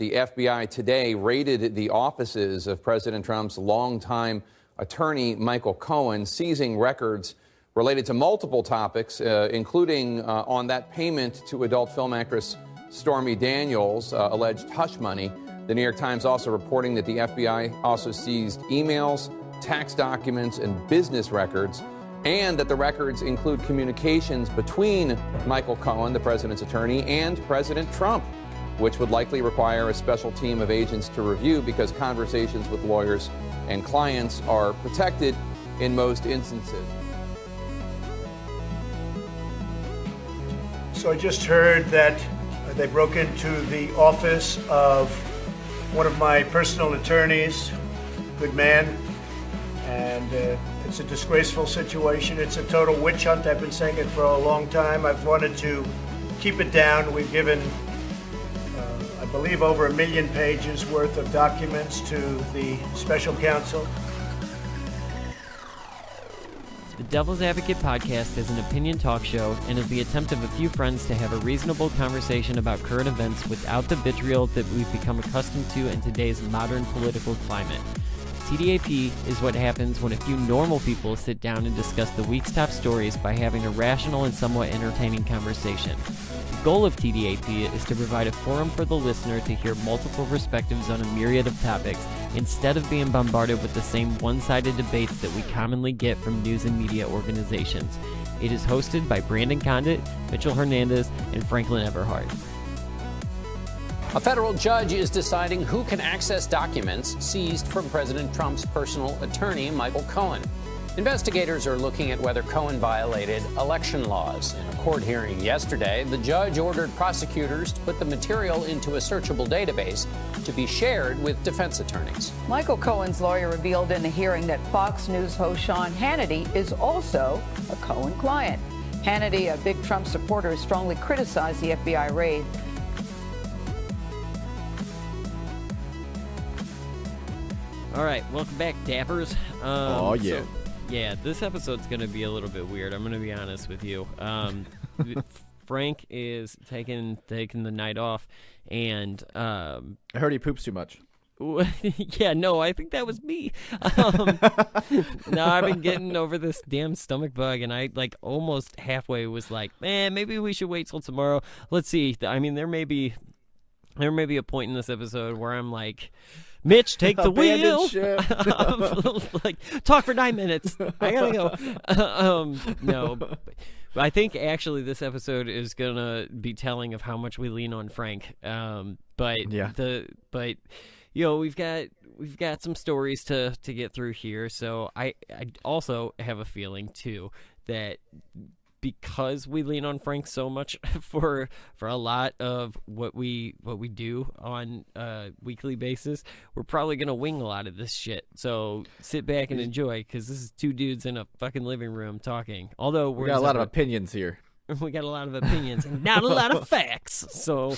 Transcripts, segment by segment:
The FBI today raided the offices of President Trump's longtime attorney, Michael Cohen, seizing records related to multiple topics, including on that payment to adult film actress Stormy Daniels, alleged hush money. The New York Times also reporting that the FBI also seized emails, tax documents, and business records, and that the records include communications between Michael Cohen, the president's attorney, and President Trump, which would likely require a special team of agents to review because conversations with lawyers and clients are protected in most instances. So I just heard that they broke into the office of one of my personal attorneys, good man, and it's a disgraceful situation. It's a total witch hunt. I've been saying it for a long time. I've wanted to keep it down. We've given, I believe, over 1 million pages worth of documents to the special counsel. The Devil's Advocate podcast is an opinion talk show and is the attempt of a few friends to have a reasonable conversation about current events without the vitriol that we've become accustomed to in today's modern political climate. TDAP is what happens when a few normal people sit down and discuss the week's top stories by having a rational and somewhat entertaining conversation. The goal of TDAP is to provide a forum for the listener to hear multiple perspectives on a myriad of topics instead of being bombarded with the same one-sided debates that we commonly get from news and media organizations. It is hosted by Brandon Condict, Mitchell Hernandez, and Franklin Everhart. A federal judge is deciding who can access documents seized from President Trump's personal attorney, Michael Cohen. Investigators are looking at whether Cohen violated election laws. In a court hearing yesterday, the judge ordered prosecutors to put the material into a searchable database to be shared with defense attorneys. Michael Cohen's lawyer revealed in the hearing that Fox News host Sean Hannity is also a Cohen client. Hannity, a big Trump supporter, strongly criticized the FBI raid. All right, welcome back, Dappers. Oh, yeah. Yeah, this episode's going to be a little bit weird. I'm going to be honest with you. Frank is taking the night off, and I heard he poops too much. yeah, no, I think that was me. No, I've been getting over this damn stomach bug, and I almost halfway was like, man, maybe we should wait till tomorrow. Let's see. I mean, there may be a point in this episode where I'm like, Mitch, take the wheel. Talk for 9 minutes. I gotta go. No, but I think actually this episode is gonna be telling of how much we lean on Frank. But we've got some stories to get through here. So I also have a feeling too that because we lean on Frank so much for a lot of what we do on a weekly basis, we're probably gonna wing a lot of this shit. So sit back and enjoy, because this is two dudes in a fucking living room talking. Although we got a lot of opinions here. We got a lot of opinions and not a lot of facts. So,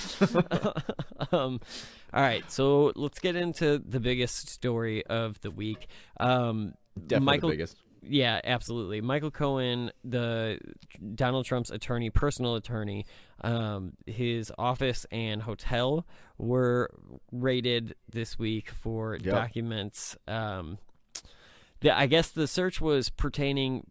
all right. So let's get into the biggest story of the week. Definitely the biggest. Yeah, absolutely. Michael Cohen, the Donald Trump's attorney, personal attorney, his office and hotel were raided this week for documents. I guess the search was pertaining,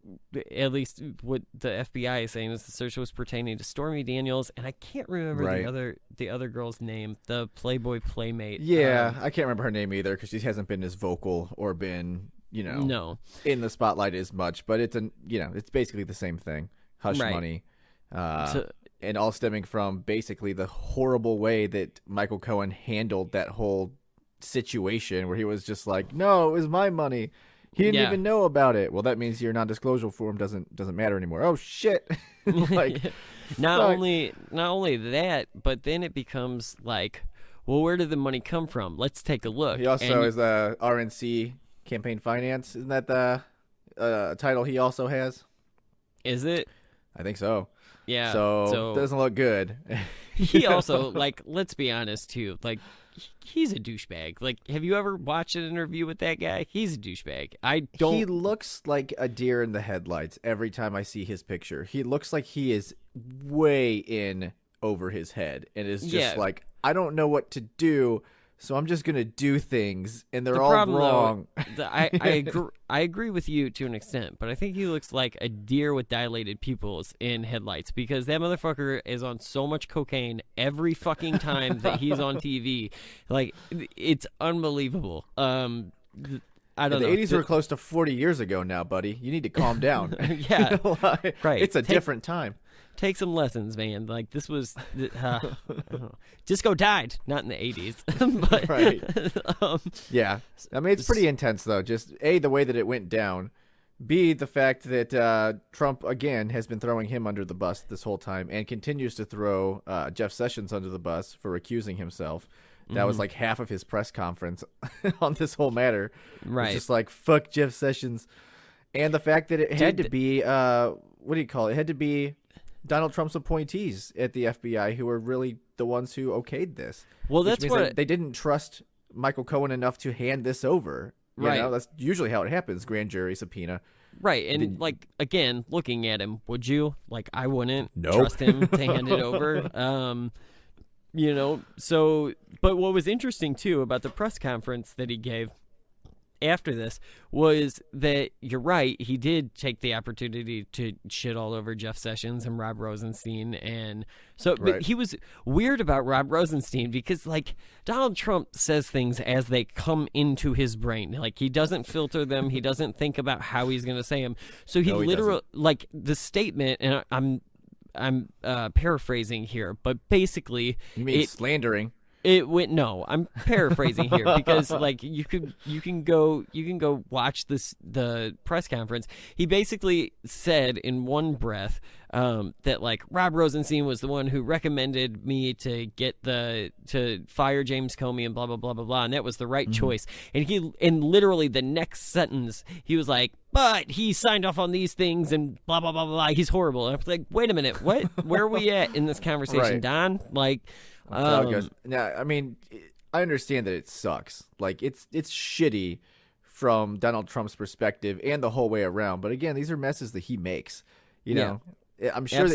at least what the FBI is saying is the search was pertaining to Stormy Daniels, and I can't remember the other girl's name, the Playboy playmate. Yeah, I can't remember her name either because she hasn't been as vocal or been in the spotlight as much, but it's it's basically the same thing. Hush money, and all stemming from basically the horrible way that Michael Cohen handled that whole situation, where he was just like, "No, it was my money. He didn't even know about it." Well, that means your non-disclosure form doesn't matter anymore. Oh shit! Not only that, but then it becomes like, well, where did the money come from? Let's take a look. He also is the RNC. Campaign finance, isn't that the title he also has? Is it? I think so. Yeah. So it doesn't look good. He also, let's be honest too, he's a douchebag. Have you ever watched an interview with that guy? He's a douchebag. He looks like a deer in the headlights every time I see his picture. He looks like he is way in over his head and is just like, I don't know what to do, so I'm just gonna do things, and they're all wrong. Though, I agree with you to an extent, but I think he looks like a deer with dilated pupils in headlights, because that motherfucker is on so much cocaine every fucking time that he's on TV. Like, it's unbelievable. I don't know. The 80s were close to 40 years ago now, buddy. You need to calm down. Yeah, right. It's a different time. Take some lessons, man. Like, this was Disco died, not in the 80s. But, right. Yeah. I mean, it's pretty intense, though. Just, A, the way that it went down. B, the fact that Trump, again, has been throwing him under the bus this whole time and continues to throw Jeff Sessions under the bus for recusing himself. That was like half of his press conference on this whole matter. Right. It's just like, fuck Jeff Sessions. And the fact that it had to be, what do you call it? It had to be Donald Trump's appointees at the FBI who were really the ones who okayed this. Well, that's what they didn't trust Michael Cohen enough to hand this over. You know, that's usually how it happens. Grand jury subpoena. Right. And like, again, looking at him, would you? Like, I wouldn't trust him to hand it over. You know, so, but what was interesting too about the press conference that he gave after this was that, you're right, he did take the opportunity to shit all over Jeff Sessions and Rob Rosenstein. And so but he was weird about Rob Rosenstein because, like, Donald Trump says things as they come into his brain. Like, he doesn't filter them. He doesn't think about how he's going to say them. So he literally, like, the statement, and I'm paraphrasing here, but basically, you mean slandering? It went I'm paraphrasing here because, like, you can go watch the press conference. He basically said in one breath that, like, Rob Rosenstein was the one who recommended me to fire James Comey and blah blah blah blah blah, and that was the right choice. And literally the next sentence he was like, but he signed off on these things and blah blah blah blah. He's horrible. And I was like, wait a minute, what? Where are we at in this conversation, Don? Like. Now, I mean, I understand that it sucks. Like, it's shitty from Donald Trump's perspective and the whole way around. But again, these are messes that he makes. You know, I'm sure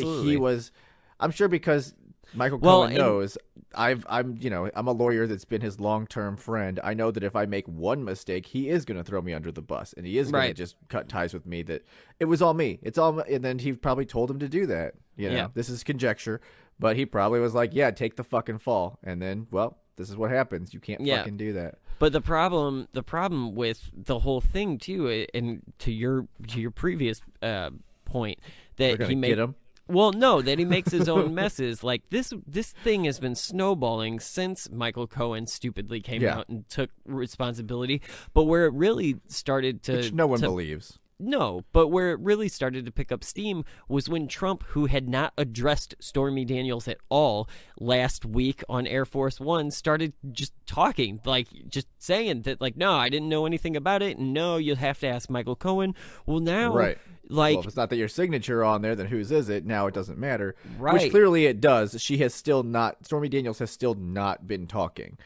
I'm sure because Michael Cohen knows I'm a lawyer that's been his long-term friend. I know that if I make one mistake, he is going to throw me under the bus, and he is going to just cut ties with me. That it was all me. It's all, and then he probably told him to do that. You know, this is conjecture. But he probably was like, yeah, take the fucking fall. And then, well, this is what happens. You can't fucking do that. But the problem with the whole thing, too, and to your previous point, that he made him. Well, no, that he makes his own messes. Like, this thing has been snowballing since Michael Cohen stupidly came out and took responsibility. But where it really started to... Which no one believes. No, but where it really started to pick up steam was when Trump, who had not addressed Stormy Daniels at all last week on Air Force One, started just talking, like, just saying that, like, no, I didn't know anything about it, and no, you'll have to ask Michael Cohen. Well, now, like... Well, if it's not that your signature on there, then whose is it? Now it doesn't matter. Right. Which clearly it does. Stormy Daniels has still not been talking.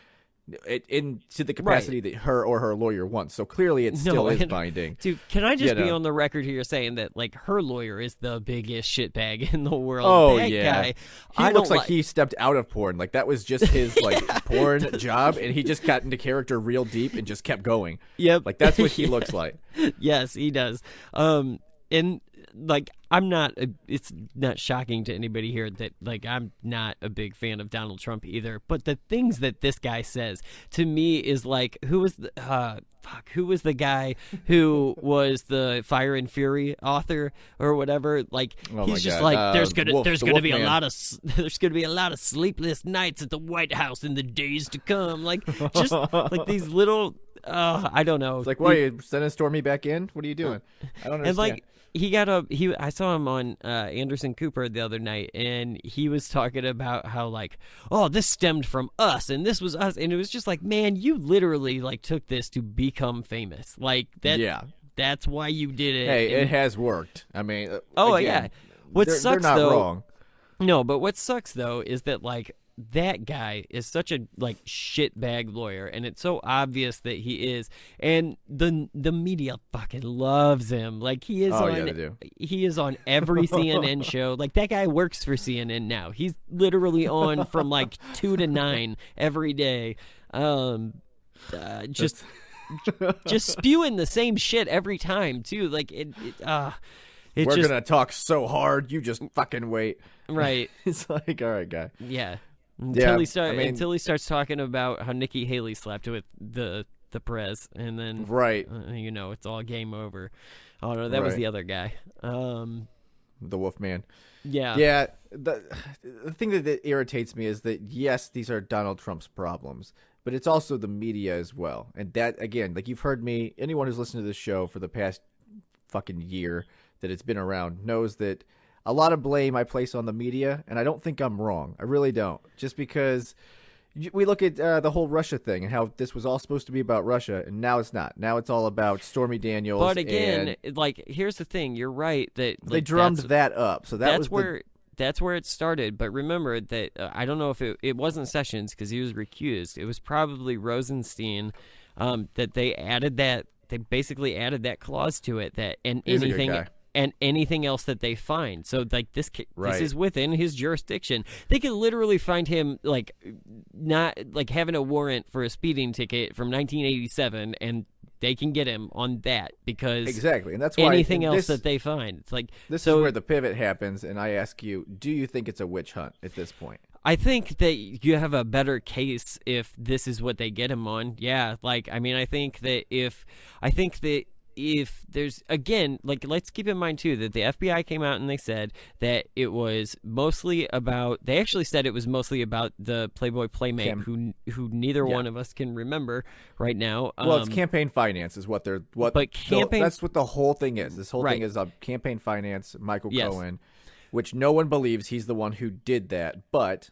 To the capacity that her or her lawyer wants. So clearly it still is binding. Dude, can I just be on the record here saying that, like, her lawyer is the biggest shitbag in the world? Oh, that guy, he looks like he stepped out of porn. Like, that was just his, like, porn job, and he just got into character real deep and just kept going. Yep. Like, that's what he looks like. Yes, he does. And, like, it's not shocking to anybody here that, like, I'm not a big fan of Donald Trump either, but the things that this guy says to me is like, who was the guy who was the Fire and Fury author or whatever? Like, he's just like, there's gonna be a lot of sleepless nights at the White House in the days to come. Like, just like these little, I don't know. It's like, why are you sending Stormy back in? What are you doing? I don't understand. And, like, I saw him on Anderson Cooper the other night, and he was talking about how, like, oh, this stemmed from us, and this was us, and it was just like, man, you literally, like, took this to become famous, like that. Yeah, that's why you did it. Hey, it has worked. I mean, again, what sucks they're not though? Wrong. No, but what sucks though is that, like, that guy is such a shitbag lawyer, and it's so obvious that he is, and the media fucking loves him. Like he is he is on every CNN show. Like that guy works for CNN now. He's literally on from 2 to 9 every day. Just spewing the same shit every time too. We're gonna talk so hard, you just fucking wait. Right. It's like, all right, guy. Yeah. Until he starts talking about how Nikki Haley slept with the Perez, and then it's all game over. Oh no, that was the other guy. The Wolfman. Yeah. Yeah. The thing that irritates me is that yes, these are Donald Trump's problems, but it's also the media as well. And that, again, you've heard me, anyone who's listened to this show for the past fucking year that it's been around knows that a lot of blame I place on the media, and I don't think I'm wrong. I really don't. Just because we look at the whole Russia thing and how this was all supposed to be about Russia, and now it's not. Now it's all about Stormy Daniels. But again, here's the thing. You're right that they drummed that up. So that's where it started. But remember that I don't know if it wasn't Sessions because he was recused. It was probably Rosenstein that they added that. They basically added that clause to it that anything else that they find. So this is within his jurisdiction. They could literally find him not having a warrant for a speeding ticket from 1987, and they can get him on that because exactly, and that's why anything else that they find. It's this is where the pivot happens, and I ask you, do you think it's a witch hunt at this point? I think that you have a better case if this is what they get him on. Yeah, I think that if there's, again, let's keep in mind too that the FBI came out and they said that it was mostly about, they actually said it was mostly about the Playboy Playmate who neither one of us can remember right now. Well, it's campaign finance is that's what the whole thing is. This whole thing is campaign finance, Michael Cohen, which no one believes he's the one who did that, but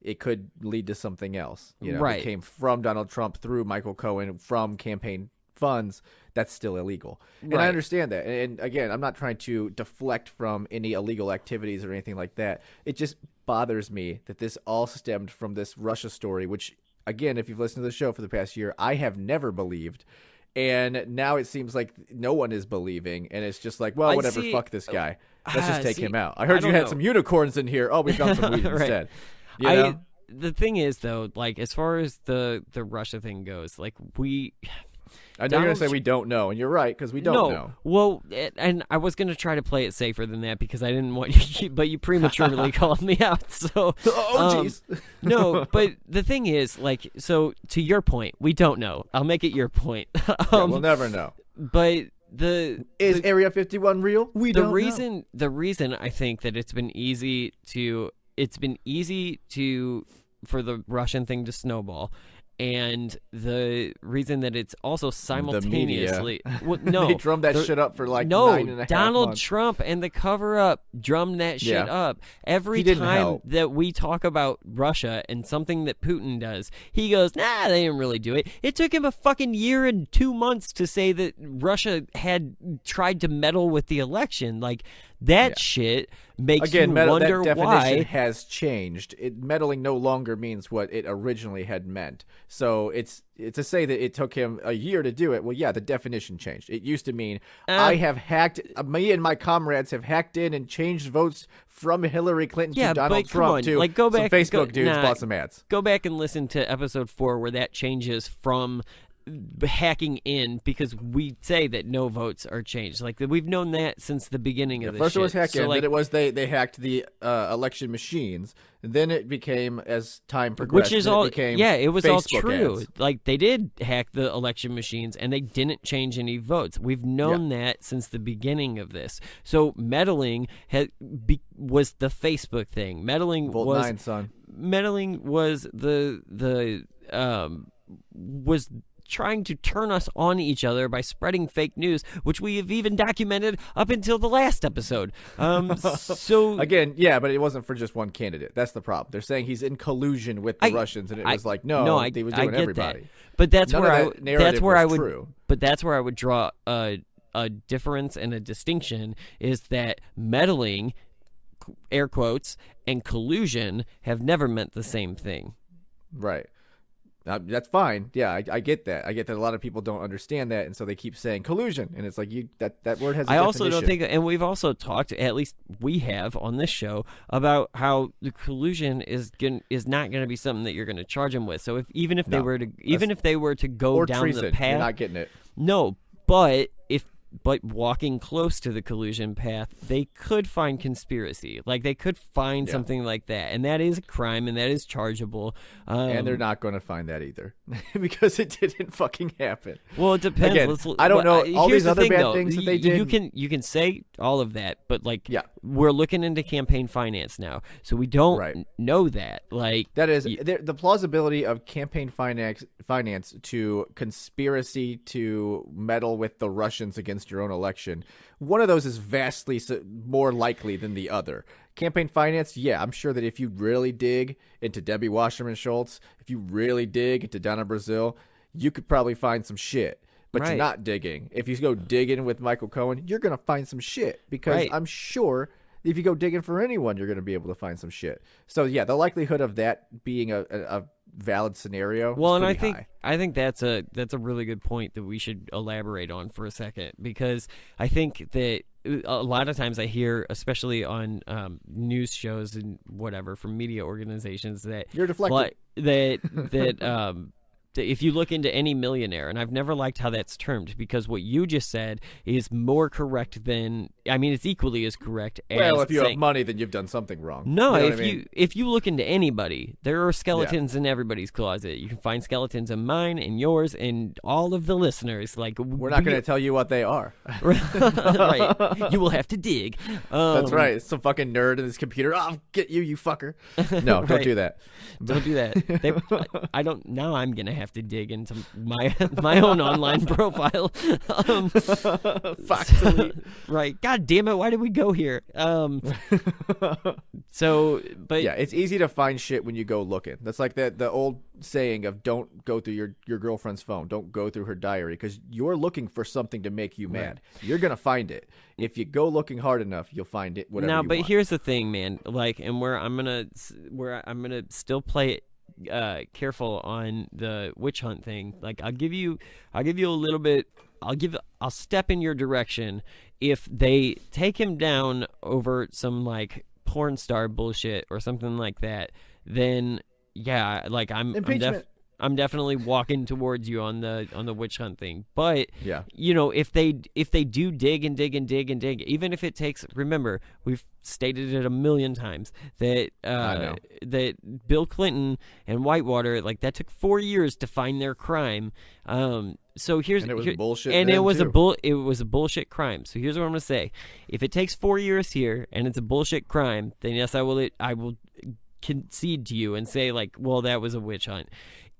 it could lead to something else. It came from Donald Trump through Michael Cohen from campaign funds. That's still illegal. And I understand that. And again, I'm not trying to deflect from any illegal activities or anything like that. It just bothers me that this all stemmed from this Russia story, which, again, if you've listened to the show for the past year, I have never believed. And now it seems like no one is believing. And it's just whatever, fuck this guy. Let's just take him out. I heard you had some unicorns in here. Oh, we found some weed instead. The thing is, though, as far as the Russia thing goes, I know you're going to say we don't know, and you're right, because we don't know. Well, and I was going to try to play it safer than that because I didn't want you, but you prematurely called me out. So, jeez. No, but the thing is, so to your point, we don't know. I'll make it your point. We'll never know. But is Area 51 real? We don't know. The reason I think that it's been easy for the Russian thing to snowball. And the reason that it's also simultaneously they drummed that shit up for 9.5 Donald months. Trump and the cover-up drummed that shit up. Every time that we talk about Russia and something that Putin does, he goes, nah, they didn't really do it. It took him a fucking year and 2 months to say that Russia had tried to meddle with the election. That shit makes you wonder that why. Definition has changed. Meddling no longer means what it originally had meant. So it's to say that it took him a year to do it. Well, yeah, the definition changed. It used to mean I have hacked. Me and my comrades have hacked in and changed votes from Hillary Clinton to Donald Trump to go back, some Facebook dudes bought some ads. Go back and listen to episode 4 where that changes from hacking in, because we say that no votes are changed. We've known that since the beginning of this first shit. It was hacking, then it was they hacked the election machines. Then it became, as time progressed, which is all it was Facebook all true. Ads. They did hack the election machines and they didn't change any votes. We've known that since the beginning of this. So meddling was the Facebook thing. Meddling Volt was 9, son. Meddling was was trying to turn us on each other by spreading fake news, which we have even documented up until the last episode. So again, but it wasn't for just one candidate. That's the problem. They're saying he's in collusion with the Russians, and it was he was doing everybody. That. But that's where I would draw a difference and a distinction, is that meddling air quotes, and collusion have never meant the same thing. Right. That's fine. Yeah, I get that. I get that a lot of people don't understand that, and so they keep saying collusion, and it's like that word has a definition. Also don't think, and we've also talked, at least we have on this show, about how the collusion is not going to be something that you're going to charge them with. So even if they were to go down treason, the path, you're not getting it. No, but walking close to the collusion path, they could find conspiracy. Like, they could find something like that. And that is a crime, and that is chargeable. And they're not going to find that either because it didn't fucking happen. Well, it depends. Again, I don't know all these other bad things that they did. You can say all of that, but, we're looking into campaign finance now. So we don't know that. Like, that is the plausibility of campaign finance to conspiracy to meddle with the Russians against your own election. One of those is vastly more likely than the other. Campaign finance, yeah, I'm sure that if you really dig into Debbie Wasserman Schultz, if you really dig into Donna Brazile, you could probably find some shit. But you're not digging. If you go digging with Michael Cohen, you're going to find some shit. Because I'm sure if you go digging for anyone, you're going to be able to find some shit. So, yeah, the likelihood of that being a valid scenario is pretty high. I think that's a really good point that we should elaborate on for a second, because I think that a lot of times I hear, especially on news shows and whatever from media organizations, that you're deflecting. that if you look into any millionaire, and I've never liked how that's termed, because what you just said is more correct than, I mean, it's equally as correct as if you have money, then you've done something wrong. No, if you look into anybody, there are skeletons in everybody's closet. You can find skeletons in mine and yours and all of the listeners. Like, we're not going to tell you what they are. Right. You will have to dig. That's right. Some fucking nerd in this computer. I'll get you fucker. No, don't do that. Don't do that. I don't. Now I'm going to have to dig into my own online profile. Right. God damn it, why did we go here? So, but yeah, it's easy to find shit when you go looking. That's like the old saying of don't go through your girlfriend's phone, don't go through her diary, because you're looking for something to make you mad. You're gonna find it if you go looking hard enough. You'll find it. Whatever. Now, you but want. Here's the thing, man. Like, and where I'm gonna still play it careful on the witch hunt thing. Like, I'll give you a little bit. I'll step in your direction if they take him down over some like porn star bullshit or something like that. Then yeah, like I'm definitely walking towards you on the witch hunt thing. But you know, if they do dig and dig and dig and dig, even if it takes, remember, we've stated it a million times that that Bill Clinton and Whitewater, like, that took 4 years to find their crime. So here's, and it was bullshit, and it was a bullshit crime. So here's what I'm gonna say: if it takes 4 years here and it's a bullshit crime, then yes, I will concede to you and say, like, well, that was a witch hunt.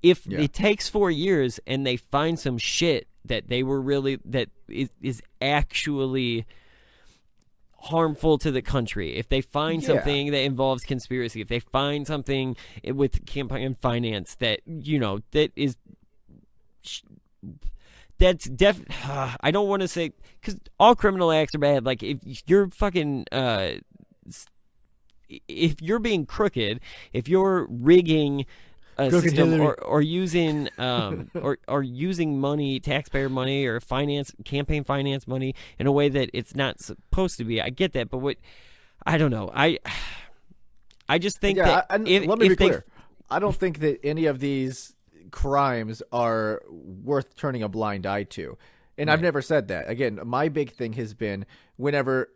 If it takes 4 years and they find some shit that they were really, that is actually harmful to the country, if they find something that involves conspiracy, if they find something with campaign finance that, you know, that is, that's I don't want to say, because all criminal acts are bad. Like, if you're fucking, if you're being crooked, if you're rigging a system or using or using money, taxpayer money, or campaign finance money in a way that it's not supposed to be, I get that, but I don't know. I just think that let me be clear. I don't think that any of these crimes are worth turning a blind eye to, and I've never said that. Again, my big thing has been whenever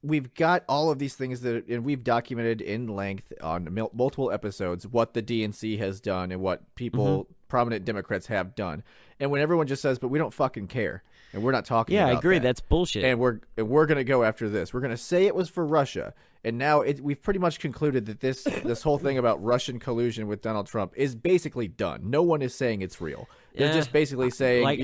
we've got all of these things and we've documented in length on multiple episodes what the DNC has done and what people, prominent Democrats, have done. And when everyone just says, but we don't fucking care, and we're not talking about I agree. that. That's bullshit. And we're going to go after this. We're going to say it was for Russia. And now we've pretty much concluded that this whole thing about Russian collusion with Donald Trump is basically done. No one is saying it's real. They're just basically saying, like,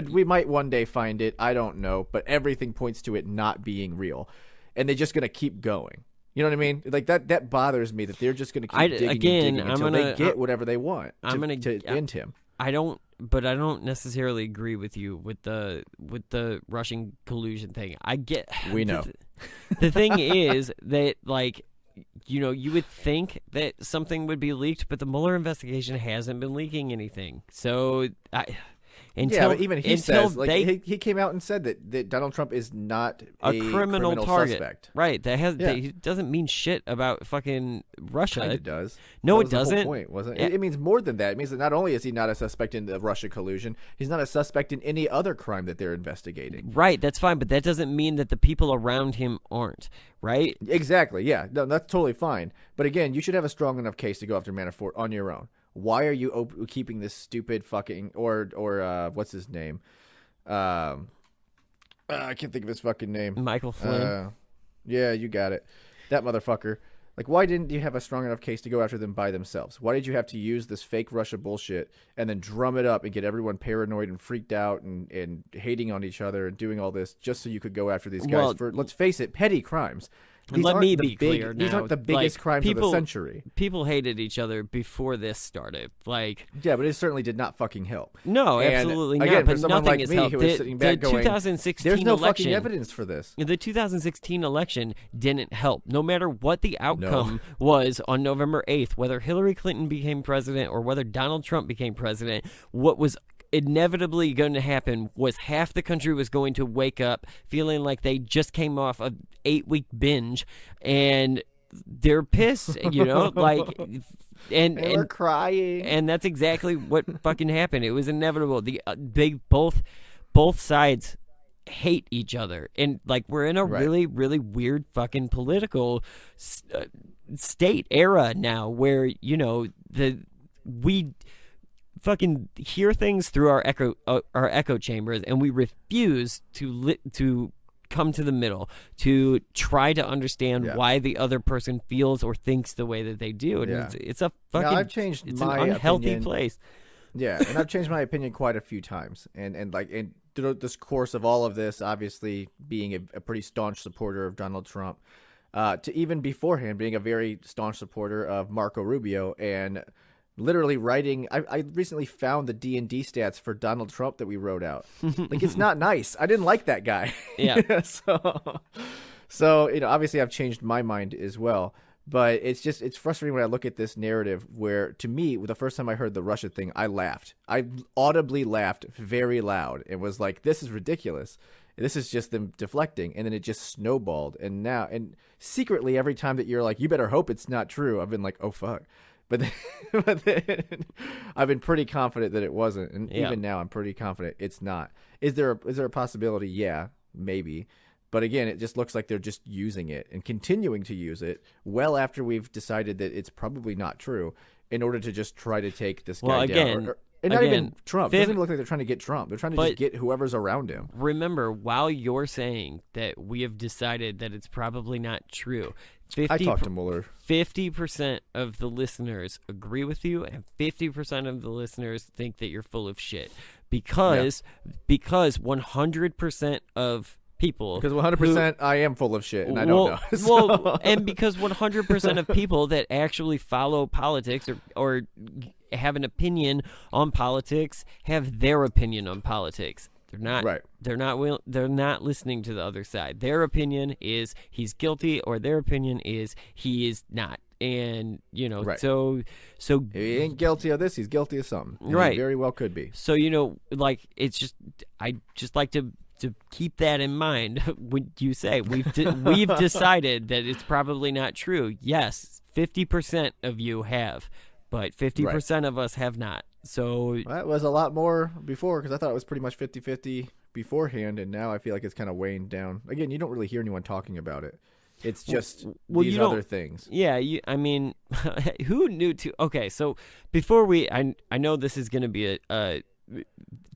we might one day find it. I don't know. But everything points to it not being real. And they're just going to keep going. You know what I mean? Like, that bothers me, that they're just going to keep digging and digging until they get whatever they want to end him. I don't but I don't necessarily agree with you with the Russian collusion thing. I get. We know. The thing is that, like, you know, you would think that something would be leaked, but the Mueller investigation hasn't been leaking anything. So but even he says, like, he came out and said that Donald Trump is not a criminal target. Suspect. Right. That doesn't mean shit about fucking Russia. It does. No, it doesn't. The whole point, wasn't it? It means more than that. It means that not only is he not a suspect in the Russia collusion, he's not a suspect in any other crime that they're investigating. Right. That's fine, but that doesn't mean that the people around him aren't. Right. Exactly. Yeah. No, that's totally fine. But again, you should have a strong enough case to go after Manafort on your own. Why are you keeping this stupid fucking or what's his name? I can't think of his fucking name. Michael Flynn. Yeah, you got it. That motherfucker. Like, why didn't you have a strong enough case to go after them by themselves? Why did you have to use this fake Russia bullshit and then drum it up and get everyone paranoid and freaked out and hating on each other and doing all this just so you could go after these guys for, let's face it, petty crimes? Let me be clear now. These aren't the biggest crimes of the century. People hated each other before this started. Like, yeah, but it certainly did not fucking help. No, absolutely not. Again, but for someone nothing like has me helped. who was sitting back going, 2016 there's no election, fucking evidence for this. The 2016 election didn't help. No matter what the outcome was on November 8th, whether Hillary Clinton became president or whether Donald Trump became president, what was inevitably going to happen was half the country was going to wake up feeling like they just came off an 8-week binge and they're pissed, you know, like, and they're crying, and that's exactly what fucking happened. It was inevitable. Both sides hate each other, and like we're in a really, really weird fucking political state era now, where, you know, we fucking hear things through our echo chambers, and we refuse to come to the middle to try to understand why the other person feels or thinks the way that they do. And it's a fucking I've changed my an unhealthy opinion. place. Yeah, and I've changed my opinion quite a few times, and through this course of all of this, obviously being a pretty staunch supporter of Donald Trump, to even beforehand being a very staunch supporter of Marco Rubio, and literally writing. I recently found the D&D stats for Donald Trump that we wrote out. Like, it's not nice. I didn't like that guy. Yeah. So you know, obviously I've changed my mind as well. But it's frustrating when I look at this narrative where, to me, the first time I heard the Russia thing, I laughed. I audibly laughed very loud and was like, this is ridiculous. This is just them deflecting. And then it just snowballed. And secretly, every time that you're like, you better hope it's not true, I've been like, oh, fuck. But then I've been pretty confident that it wasn't. And even now, I'm pretty confident it's not. Is there a possibility? Yeah, maybe. But again, it just looks like they're just using it and continuing to use it well after we've decided that it's probably not true, in order to just try to take this guy down. And not even Trump. It doesn't even look like they're trying to get Trump. They're trying to just get whoever's around him. Remember, while you're saying that we have decided that it's probably not true, I talked to Mueller. 50% of the listeners agree with you, and 50% of the listeners think that you're full of shit. Because 100% of people, because 100% I am full of shit and I don't know. Well, and because 100% of people that actually follow politics or have an opinion on politics have their opinion on politics. They're not right. They're not listening to the other side. Their opinion is he's guilty, or their opinion is he is not. And you know, so he ain't guilty of this. He's guilty of something. Right. He very well could be. So, you know, like, it's just, I just like to keep that in mind when you say we've decided that it's probably not true. Yes, 50% of you have, but 50% of us have not. So that was a lot more before, because I thought it was pretty much 50-50 beforehand, and now I feel like it's kind of weighing down. Again, you don't really hear anyone talking about it. It's just these other things. Yeah, I mean, who knew to? Okay, so before I know this is going to be a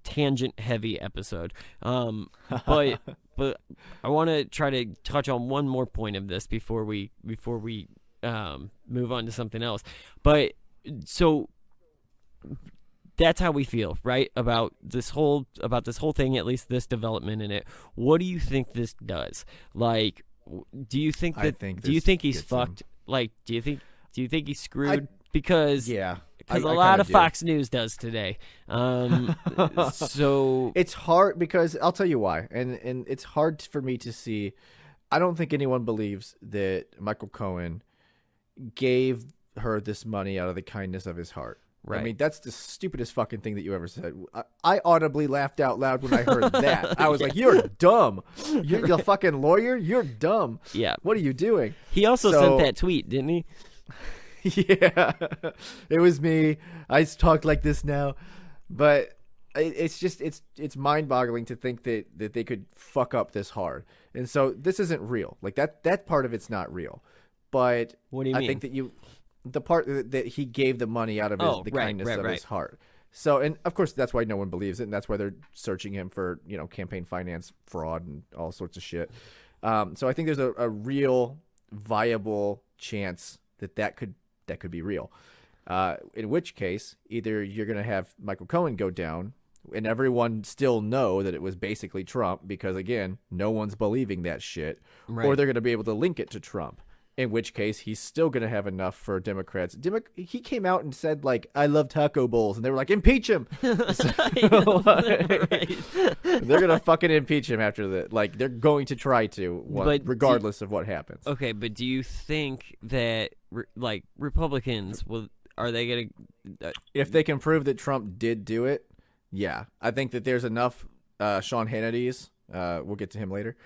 tangent heavy episode, but I want to try to touch on one more point of this before we move on to something else. But so that's how we feel, right, about this whole thing, at least this development in it. What do you think this does? Like, do you think he's fucked? Like, do you think he's screwed? Because because a lot of Fox News does today. So it's hard because I'll tell you why, and it's hard for me to see. I don't think anyone believes that Michael Cohen gave her this money out of the kindness of his heart. Right. I mean, that's the stupidest fucking thing that you ever said. I audibly laughed out loud when I heard that. I was like, you're dumb. You're a fucking lawyer? You're dumb. Yeah. What are you doing? He also sent that tweet, didn't he? Yeah. It was me. I talk like this now. But it's just, it's mind-boggling to think that they could fuck up this hard. And so this isn't real. Like, that part of it's not real. But what do you mean? I think that the part that he gave the money out of the kindness of his heart. So, and of course, that's why no one believes it, and that's why they're searching him for, campaign finance fraud and all sorts of shit. So I think there's a real viable chance that could be real. In which case, either you're going to have Michael Cohen go down, and everyone still know that it was basically Trump because, again, no one's believing that shit, or they're going to be able to link it to Trump. In which case, he's still going to have enough for Democrats. He came out and said, like, I love taco bowls. And they were like, impeach him. They're going to fucking impeach him after that. Like, they're going to try to, regardless of what happens. Okay, but do you think that, Republicans, are they going to... if they can prove that Trump did do it, yeah. I think that there's enough Sean Hannity's, we'll get to him later,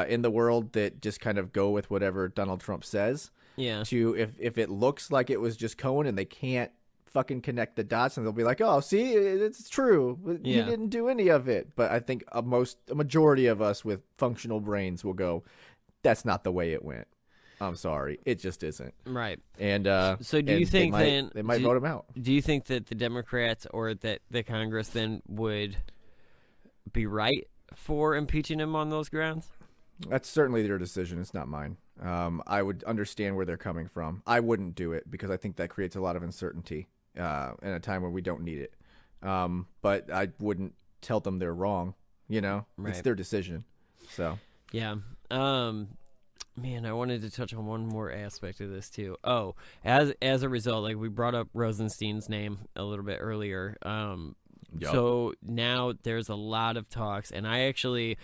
in the world that just kind of go with whatever Donald Trump says. Yeah. To if it looks like it was just Cohen and they can't fucking connect the dots, and they'll be like, oh, see, it's true. He didn't do any of it. But I think a majority of us with functional brains will go, that's not the way it went. I'm sorry, it just isn't. Right. And so do you think they might vote him out? Do you think that the Democrats or that the Congress then would be right for impeaching him on those grounds? That's certainly their decision. It's not mine. I would understand where they're coming from. I wouldn't do it because I think that creates a lot of uncertainty in a time when we don't need it. But I wouldn't tell them they're wrong. It's their decision. So yeah. Man, I wanted to touch on one more aspect of this too. Oh, as a result, like we brought up Rosenstein's name a little bit earlier. So now there's a lot of talks, and I actually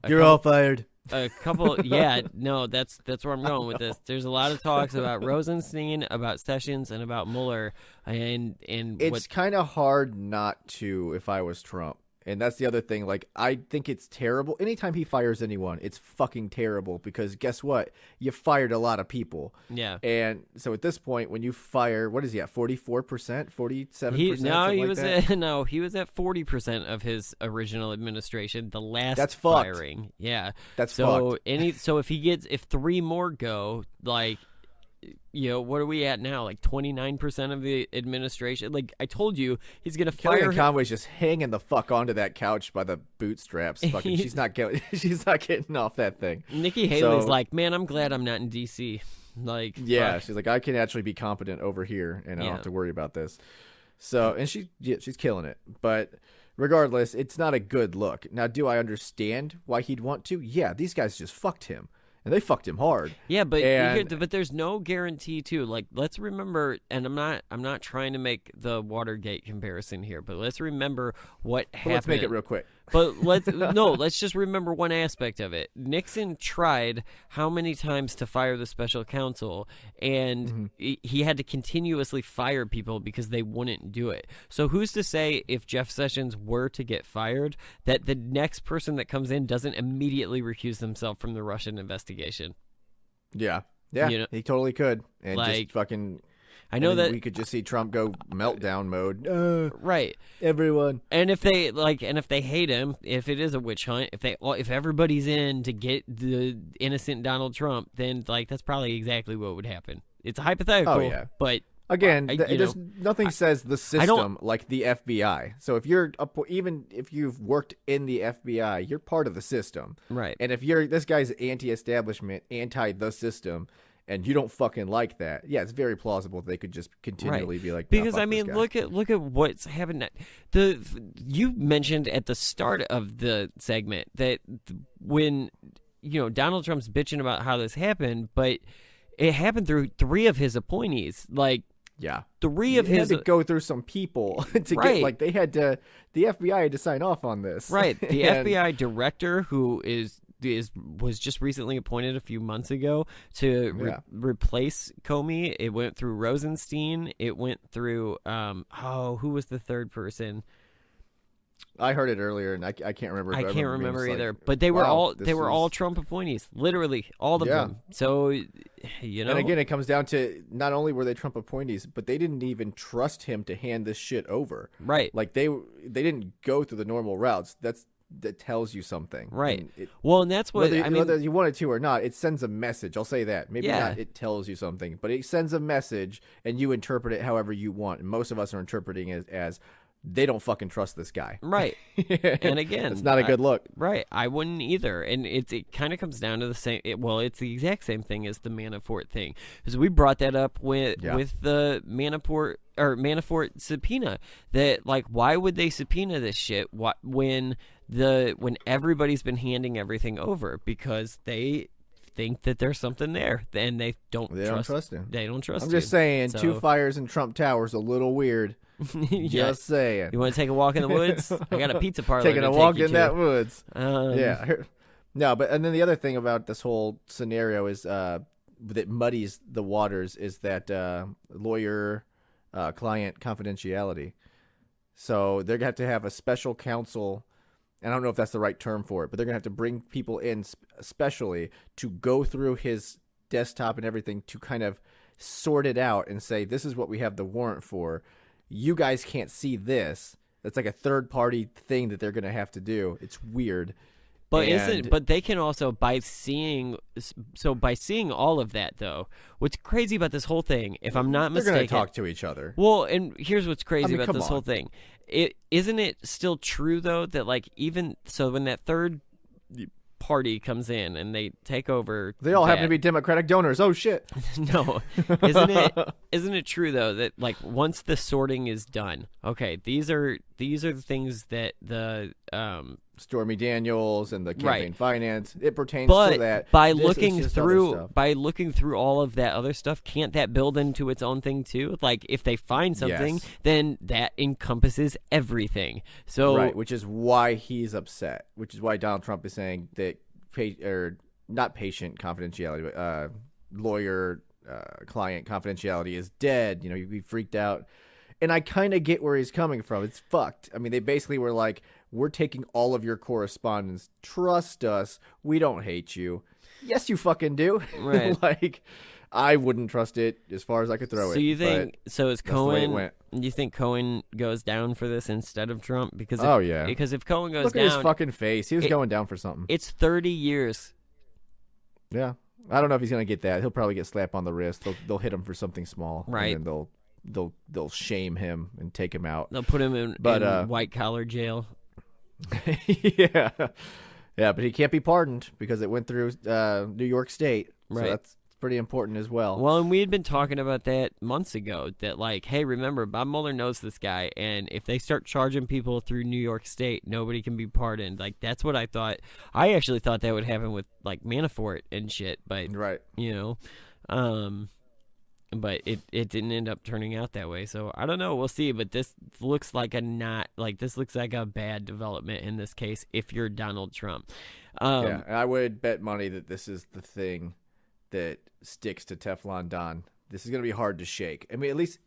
you're all fired. A couple, yeah, no, that's where I'm going with this. There's a lot of talks about Rosenstein, about Sessions, and about Mueller, and it's kind of hard not to if I was Trump. And that's the other thing. Like, I think it's terrible. Anytime he fires anyone, it's fucking terrible because guess what? You fired a lot of people. Yeah. And so at this point, when you fire, what is he at? 44%? 47%? He was at 40% of his original administration. The last that's firing. Fucked. Yeah. That's fucked. So if three more go, like, what are we at now? Like 29% of the administration. Like I told you, he's gonna fire. Kellyanne Conway's just hanging the fuck onto that couch by the bootstraps. Fucking, she's not getting off that thing. Nikki Haley's like, man, I'm glad I'm not in D.C. Like, yeah, fuck. She's like, I can actually be competent over here, and I don't have to worry about this. So, and she's killing it. But regardless, it's not a good look. Now, do I understand why he'd want to? Yeah, these guys just fucked him. And they fucked him hard. Yeah, but there's no guarantee too. Like, let's remember, and I'm not trying to make the Watergate comparison here, but let's remember what happened. Let's make it real quick. But let's just remember one aspect of it. Nixon tried how many times to fire the special counsel, and he had to continuously fire people because they wouldn't do it. So who's to say if Jeff Sessions were to get fired that the next person that comes in doesn't immediately recuse themselves from the Russian investigation? Yeah, he totally could, and just fucking. I know that we could just see Trump go meltdown mode. Right. Everyone. And if they hate him, if it is a witch hunt, if everybody's in to get the innocent Donald Trump, then that's probably exactly what would happen. It's a hypothetical. Oh, yeah. But again, there's nothing says the system like the FBI. So if even if you've worked in the FBI, you're part of the system. Right. And if this guy's anti-establishment, anti the system, and you don't fucking like that, yeah, it's very plausible they could just continually be like, because I mean, look at what's happened. You mentioned at the start of the segment that when Donald Trump's bitching about how this happened, but it happened through three of his appointees. Like Yeah. Three of his had to go through some people to get, like, the FBI had to sign off on this. Right. The FBI director, who was just recently appointed a few months ago to replace Comey. It went through Rosenstein. It went through who was the third person? I heard it earlier, and I can't remember. I can't remember either. But they were all Trump appointees, literally all of them. So, And again, it comes down to not only were they Trump appointees, but they didn't even trust him to hand this shit over. Right. Like they didn't go through the normal routes. That tells you something. Right. And that's what whether you wanted to or not, it sends a message. I'll say that. Maybe not it tells you something, but it sends a message, and you interpret it however you want. And most of us are interpreting it as they don't fucking trust this guy. Right. And again, it's not a good look. Right. I wouldn't either. And it kind of comes down to the same. It's the exact same thing as the Manafort thing, because we brought that up with the Manafort subpoena. That, like, why would they subpoena this shit when everybody's been handing everything over? Because they think that there's something there, and they don't trust him. They don't trust him. I'm just saying, 2 fires in Trump Tower's a little weird. Just saying. You want to take a walk in the woods? I got a pizza parlor. Taking a walk in that woods. No, but and then the other thing about this whole scenario is that muddies the waters is that lawyer-client confidentiality. So they're going to have a special counsel. And I don't know if that's the right term for it, but they're going to have to bring people in especially to go through his desktop and everything to kind of sort it out and say, this is what we have the warrant for. You guys can't see this. That's like a third-party thing that they're going to have to do. It's weird. But they can also, by seeing all of that, though, what's crazy about this whole thing, if I'm not mistaken, they're going to talk to each other. Well, and here's what's crazy about this whole thing. Isn't it still true, though, that, like, even so when that third party comes in and they take over, they all happen to be Democratic donors. Oh shit. No. Isn't it true, though, that, like, once the sorting is done, okay, these are the things that the Stormy Daniels and the campaign finance, it pertains to that. By looking through all of that other stuff, can't that build into its own thing too? Like, if they find something, then that encompasses everything. So right, which is why he's upset. Which is why Donald Trump is saying that not patient confidentiality, but lawyer client confidentiality is dead. You know, he freaked out. And I kind of get where he's coming from. It's fucked. I mean, they basically were like, we're taking all of your correspondence. Trust us. We don't hate you. Yes, you fucking do. Right. Like, I wouldn't trust it as far as I could throw it. So you think, is Cohen, you think Cohen goes down for this instead of Trump? Because because if Cohen goes down. Look at his fucking face. He was going down for something. It's 30 years. Yeah. I don't know if he's going to get that. He'll probably get slapped on the wrist. They'll hit him for something small. Right. And then they'll shame him and take him out. They'll put him in white collar jail. Yeah, but he can't be pardoned because it went through New York State. Right. So that's pretty important as well. Well, and we had been talking about that months ago. That, like, hey, remember, Bob Mueller knows this guy, and if they start charging people through New York State, nobody can be pardoned. Like, that's what I thought. I actually thought that would happen with, like, Manafort and shit. But right, but it didn't end up turning out that way. So I don't know. We'll see. But this looks like a bad development in this case if you're Donald Trump. Yeah, I would bet money that this is the thing that sticks to Teflon Don. This is going to be hard to shake. I mean, at least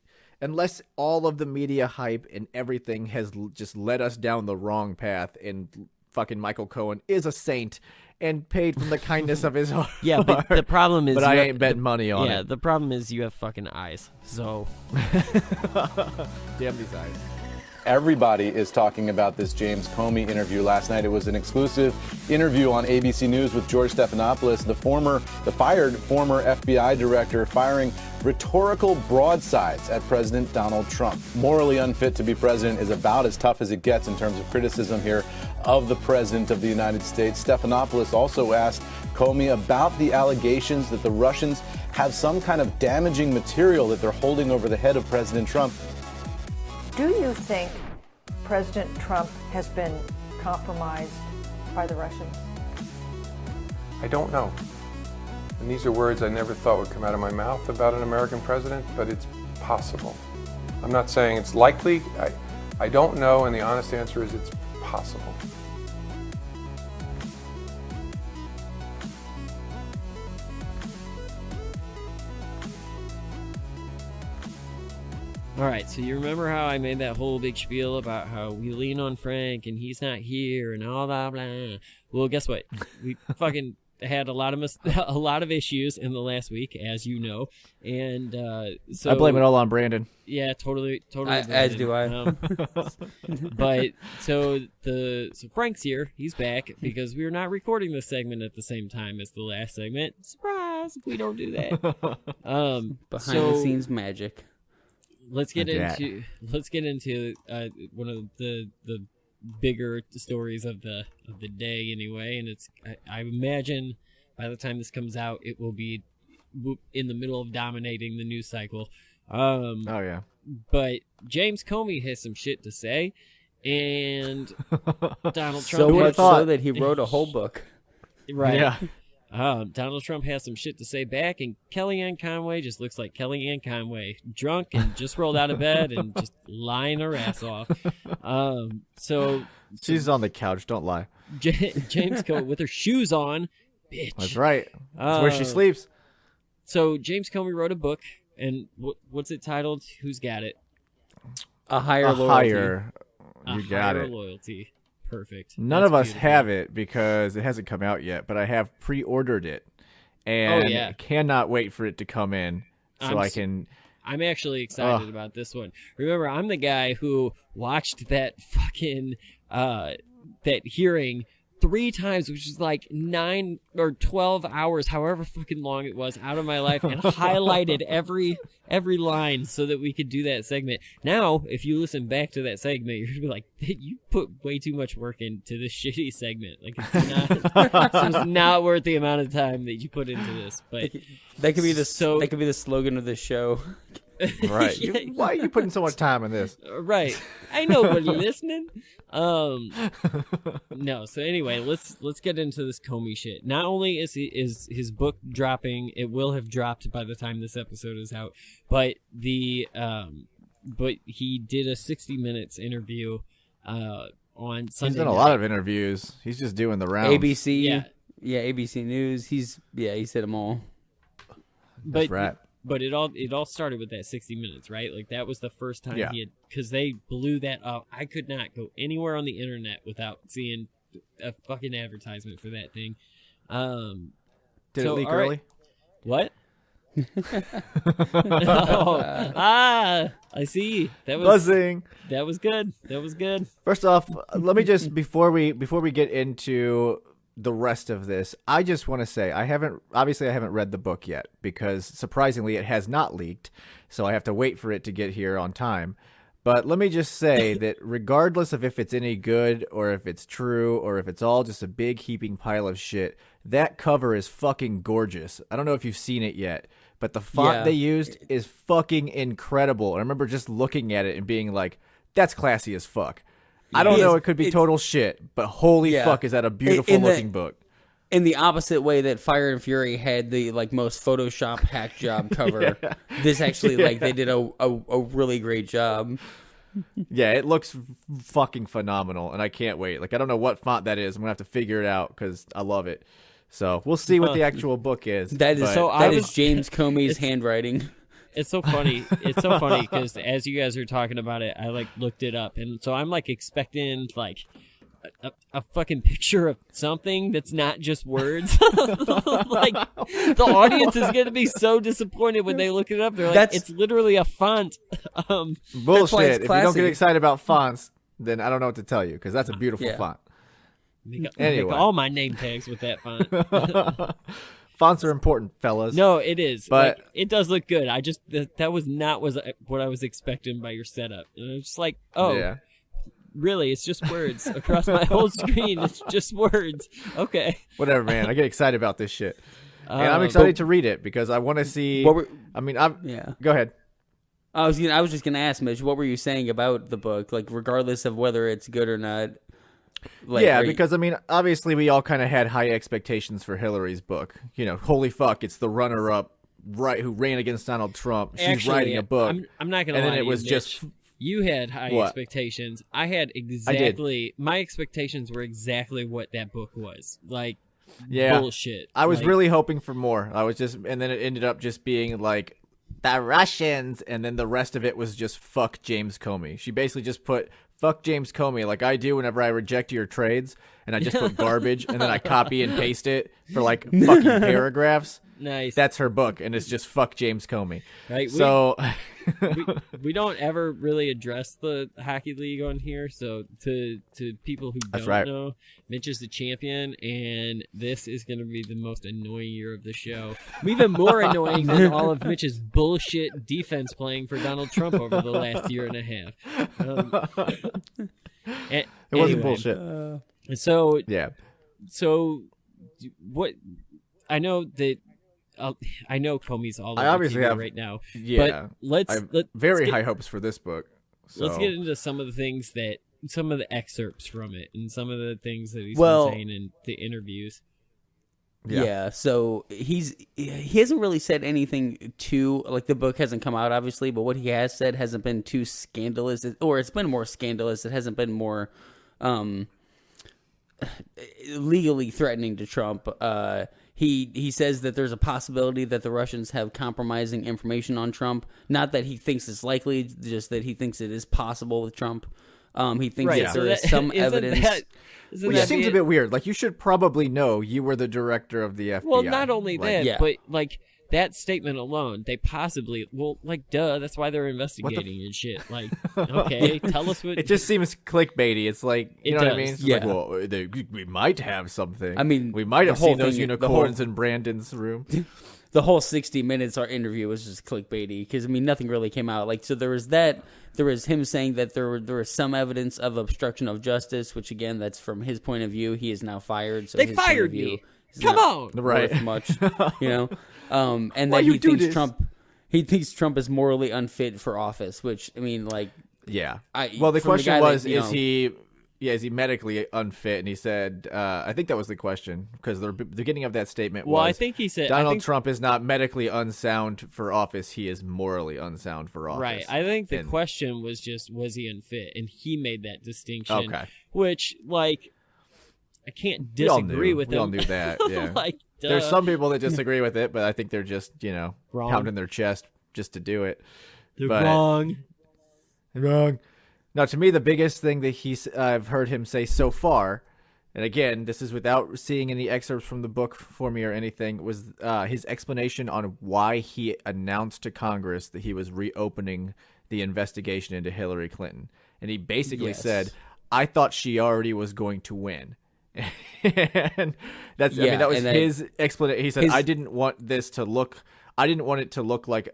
unless all of the media hype and everything has just led us down the wrong path and fucking Michael Cohen is a saint and paid from the kindness of his heart. Yeah, but the problem is... But I ain't betting money on it. Yeah, the problem is you have fucking eyes, so... Damn these eyes. Everybody is talking about this James Comey interview last night. It was an exclusive interview on ABC News with George Stephanopoulos, the fired former FBI director, firing rhetorical broadsides at President Donald Trump. Morally unfit to be president is about as tough as it gets in terms of criticism here of the President of the United States. Stephanopoulos also asked Comey about the allegations that the Russians have some kind of damaging material that they're holding over the head of President Trump. Do you think President Trump has been compromised by the Russians? I don't know. And these are words I never thought would come out of my mouth about an American president, but it's possible. I'm not saying it's likely. I don't know, and the honest answer is it's possible. All right, so you remember how I made that whole big spiel about how we lean on Frank and he's not here and all that blah. Well, guess what? We fucking had a lot of issues in the last week, as you know, and so I blame it all on Brandon. Yeah, totally. As do I. But so Frank's here. He's back because we were not recording this segment at the same time as the last segment. Surprise! If we don't do that. Behind the scenes magic. Let's get into one of the bigger stories of the day anyway, and it's I imagine by the time this comes out it will be in the middle of dominating the news cycle. Oh yeah. But James Comey has some shit to say, and Donald Trump so much so that he wrote a whole book. Right. Yeah. Donald Trump has some shit to say back, and Kellyanne Conway just looks like Kellyanne Conway, drunk and just rolled out of bed and just lying her ass off. So she's on the couch. Don't lie. James Comey with her shoes on, bitch. That's right. That's where she sleeps. So James Comey wrote a book, and what's it titled? Who's got it? A Higher Loyalty. You got it. Loyalty. Perfect. None of us have it because it hasn't come out yet, but I have pre-ordered it, and cannot wait for it to come in I can. I'm actually excited about this one. Remember, I'm the guy who watched that fucking that hearing 3 times, which is like 9 or 12 hours, however fucking long it was, out of my life, and highlighted every line so that we could do that segment. Now, if you listen back to that segment, you're gonna be like, you put way too much work into this shitty segment. Like, it's not worth the amount of time that you put into this. But that could be the slogan of this show. Right. Why are you putting so much time in this? Right. I know, but listening. No. So anyway, let's get into this Comey shit. Not only is his book dropping, it will have dropped by the time this episode is out, but but he did a 60 Minutes interview on Sunday. He's done a lot of interviews. He's just doing the rounds. ABC, ABC News. He said them all. That's right. But it all started with that 60 Minutes, right? Like, that was the first time he had, because they blew that up. I could not go anywhere on the internet without seeing a fucking advertisement for that thing. Did it leak early? What? I see. That was buzzing. That was good. That was good. First off, let me just before we get into the rest of this, I just want to say I haven't read the book yet because surprisingly it has not leaked, so I have to wait for it to get here on time. But let me just say that regardless of if it's any good or if it's true or if it's all just a big heaping pile of shit, that cover is fucking gorgeous. I don't know if you've seen it yet, but the font they used is fucking incredible. I remember just looking at it and being like, that's classy as fuck. I don't know, it could be total shit, but holy fuck, is that a beautiful looking book. In the opposite way that Fire and Fury had the most Photoshop hack job cover, this actually they did a really great job. Yeah, it looks fucking phenomenal, and I can't wait. Like, I don't know what font that is. I'm gonna have to figure it out because I love it. So we'll see what the actual book is. That is James Comey's handwriting. It's so funny. It's so funny because as you guys are talking about it, I looked it up, and so I'm expecting a fucking picture of something that's not just words. The audience is gonna be so disappointed when they look it up. They're like, it's literally a font. Bullshit. If you don't get excited about fonts, then I don't know what to tell you because that's a beautiful font. Make all my name tags with that font. Fonts are important, fellas. No, it is. But it does look good. I just that was not what I was expecting by your setup. And I was just like, really? It's just words across my whole screen. It's just words. Okay. Whatever, man. I get excited about this shit, and I'm excited to read it because I want to see. Go ahead. I was just gonna ask Mitch, what were you saying about the book? Like, regardless of whether it's good or not. Because obviously we all kind of had high expectations for Hillary's book. You know, holy fuck, it's the runner-up who ran against Donald Trump. She's Actually, writing a book. I'm not gonna lie. And then to it was you, just Mitch. You had high expectations. I had exactly my expectations were exactly what that book was. Like bullshit. I was really hoping for more. And then it ended up just being like the Russians, and then the rest of it was just fuck James Comey. She basically just put fuck James Comey like I do whenever I reject your trades, and I just put garbage and then I copy and paste it for like fucking paragraphs. Nice. That's her book, and it's just fuck James Comey. Right. So we don't ever really address the hockey league on here. So to people who don't know, Mitch is the champion, and this is going to be the most annoying year of the show. Even more annoying than all of Mitch's bullshit defense playing for Donald Trump over the last year and a half. It wasn't bullshit. So yeah. So what? I know that. I know Comey's all over I obviously TV have right now. Yeah, but let's very high hopes for this book. So. Let's get into some of the excerpts from it, and some of the things that he's been saying in the interviews. Yeah, so he hasn't really said anything too, like, the book hasn't come out obviously, but what he has said hasn't been too scandalous, or it's been more scandalous. It hasn't been more legally threatening to Trump. He says that there's a possibility that the Russians have compromising information on Trump. Not that he thinks it's likely, just that he thinks it is possible with Trump. He thinks that there is some evidence. Which seems a bit weird. Like, you should probably know you were the director of the FBI. Well, not only that, but like that statement alone, they possibly duh. That's why they're investigating and shit. Like, okay, tell us what. It just seems clickbaity. It's like, you know what I mean? It's like, well, we might have something. I mean, we might have seen those unicorns in Brandon's room. The whole 60 minutes our interview was just clickbaity because I mean nothing really came out. Like, so there was that. There was him saying that there was some evidence of obstruction of justice, which again, that's from his point of view. He is now fired. So they fired me. Come on, right? Much, you know. And that he thinks Trump is morally unfit for office. Which I mean, like, yeah. Well, the question was, is he medically unfit? And he said, I think that was the question, because the beginning of that statement was, I think he said Donald Trump is not medically unsound for office. He is morally unsound for office. Right. I think the question was just, was he unfit? And he made that distinction. Okay. Which, like, I can't disagree with him. We all knew that. Yeah. Like, duh. There's some people that disagree with it, but I think they're just, pounding their chest just to do it. They're wrong. Now, to me, the biggest thing that I've heard him say so far, and again, this is without seeing any excerpts from the book for me or anything, was his explanation on why he announced to Congress that he was reopening the investigation into Hillary Clinton. And he basically said, I thought she already was going to win. And that was his explanation. He said, I didn't want it to look like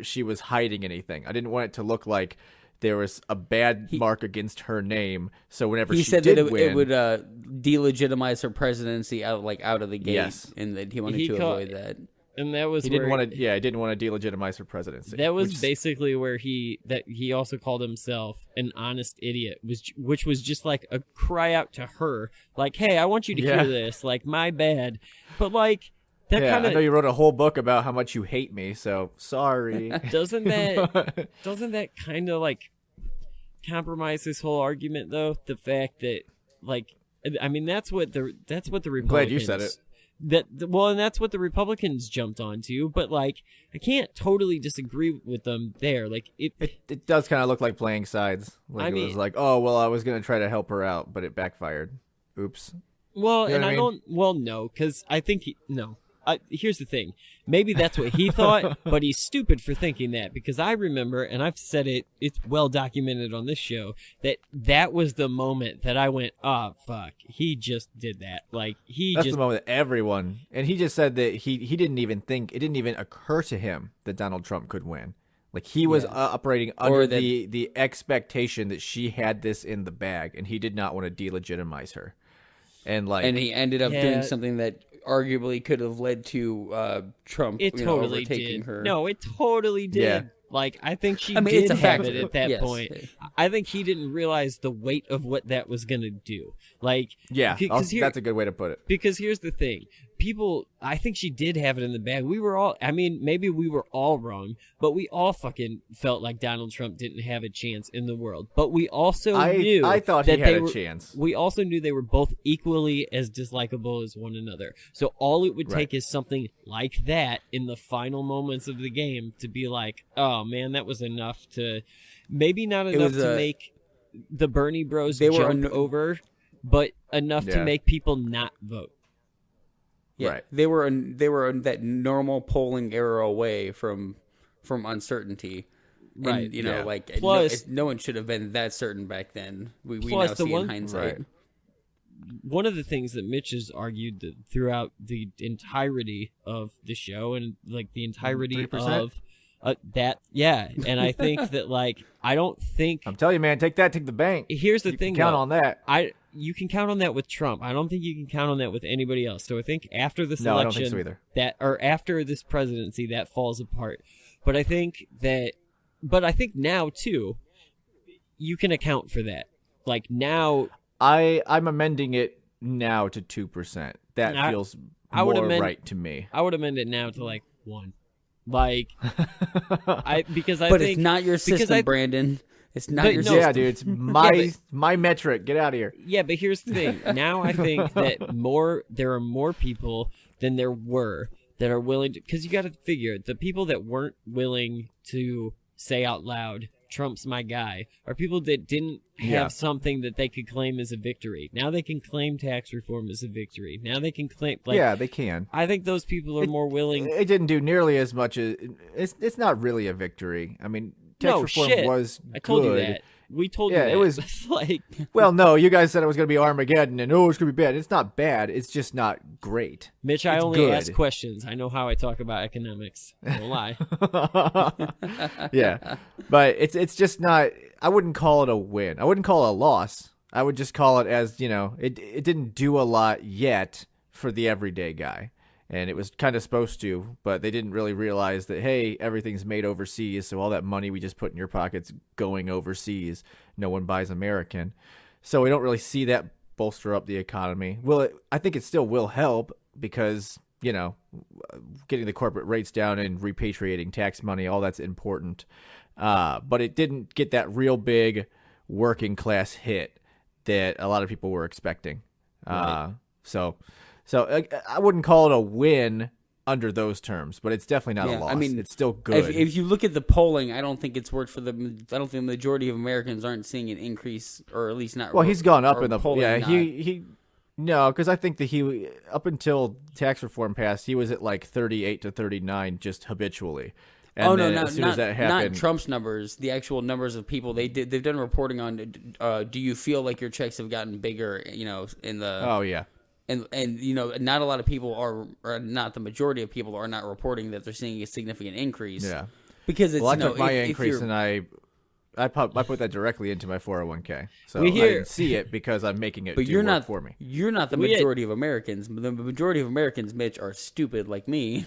she was hiding anything. I didn't want it to look like there was a bad mark against her name. So whenever she did win, it would delegitimize her presidency out of the gate, and that he wanted to avoid that. And that was he didn't want to delegitimize her presidency. That was basically where he also called himself an honest idiot, which was just like a cry out to her, like, "Hey, I want you to hear this, like, my bad." But like that kind of, I know you wrote a whole book about how much you hate me, so sorry. Doesn't that kind of like compromise this whole argument though? The fact that, like, I mean, that's what the Republicans. I'm glad you said it. And that's what the Republicans jumped onto, but like, I can't totally disagree with them there. Like, it does kind of look like playing sides. Like, it was like, oh well, I was gonna try to help her out, but it backfired. Oops. Well, you know I don't. Well, no, because I think here's the thing. Maybe that's what he thought, but he's stupid for thinking that, because I remember, and I've said it, it's well documented on this show, that was the moment that I went, oh, fuck, he just did that. Like, that's the moment that everyone, and he just said that he didn't even think, it didn't even occur to him that Donald Trump could win. Like, he was operating under the expectation that she had this in the bag, and he did not want to delegitimize her. And he ended up doing something that arguably could have led to Trump overtaking her. No, it totally did. Yeah. Like, I think she did have it at that point. I think he didn't realize the weight of what that was going to do. Like, that's a good way to put it. Because here's the thing. people, I think she did have it in the bag. We were all, I mean, maybe we were all wrong, but we all fucking felt like Donald Trump didn't have a chance in the world. But we also knew I thought that he had a chance. We also knew they were both equally as dislikable as one another. So all it would take is something like that in the final moments of the game to be like, oh man, that was enough to, maybe not enough to make the Bernie bros jump over, but enough to make people not vote. Yeah, right. They were that normal polling error away from uncertainty, right? And, you know, plus, no one should have been that certain back then. We now see in hindsight. Right. One of the things that Mitch has argued that throughout the entirety of the show and like the entirety 3%? Of that, and I think that I don't think I'm telling you, man, take that to the bank. Here's the thing, count on that. You can count on that with Trump. I don't think you can count on that with anybody else. So I think after this election, I don't think so either. Or after this presidency, that falls apart. But I think now too, you can account for that. Like now, I'm amending it now to 2%. That feels more right to me. I would amend it now to 1. But it's not your system, Brandon. It's not your system. Yeah, dude, it's my metric. Get out of here. Yeah, but here's the thing. Now I think that there are more people than there were that are willing to, because you got to figure the people that weren't willing to say out loud, Trump's my guy, are people that didn't have something that they could claim as a victory. Now they can claim tax reform as a victory. Now they can claim, they can. I think those people are more willing. It didn't do nearly as much as it's not really a victory. I mean, tax reform was good. I told you that. We told you that. It was well, no, you guys said it was going to be Armageddon and it's going to be bad. It's not bad. It's just not great. Mitch, I only ask questions. I know how I talk about economics. Don't lie. Yeah, but it's just not. I wouldn't call it a win. I wouldn't call it a loss. I would just call it as it didn't do a lot yet for the everyday guy. And it was kind of supposed to, but they didn't really realize that, hey, everything's made overseas, so all that money we just put in your pockets going overseas, no one buys American. So we don't really see that bolster up the economy. Well, I think it still will help because, getting the corporate rates down and repatriating tax money, all that's important. But it didn't get that real big working class hit that a lot of people were expecting. Right. So I wouldn't call it a win under those terms, but it's definitely not a loss. I mean, it's still good. If you look at the polling, I don't think it's worked for them. I don't think the majority of Americans aren't seeing an increase, or at least not. Well, he's gone up in the polling. Yeah, no, because I think that he up until tax reform passed, he was at 38 to 39 just habitually. And not Trump's numbers. The actual numbers of people they've done reporting on. Do you feel like your checks have gotten bigger? In the And not a lot of people or not the majority of people are not reporting that they're seeing a significant increase. Yeah, because it's I took my increase and I put that directly into my 401k. So I didn't see it because I'm making it work for me. You're not the majority of Americans. The majority of Americans, Mitch, are stupid like me.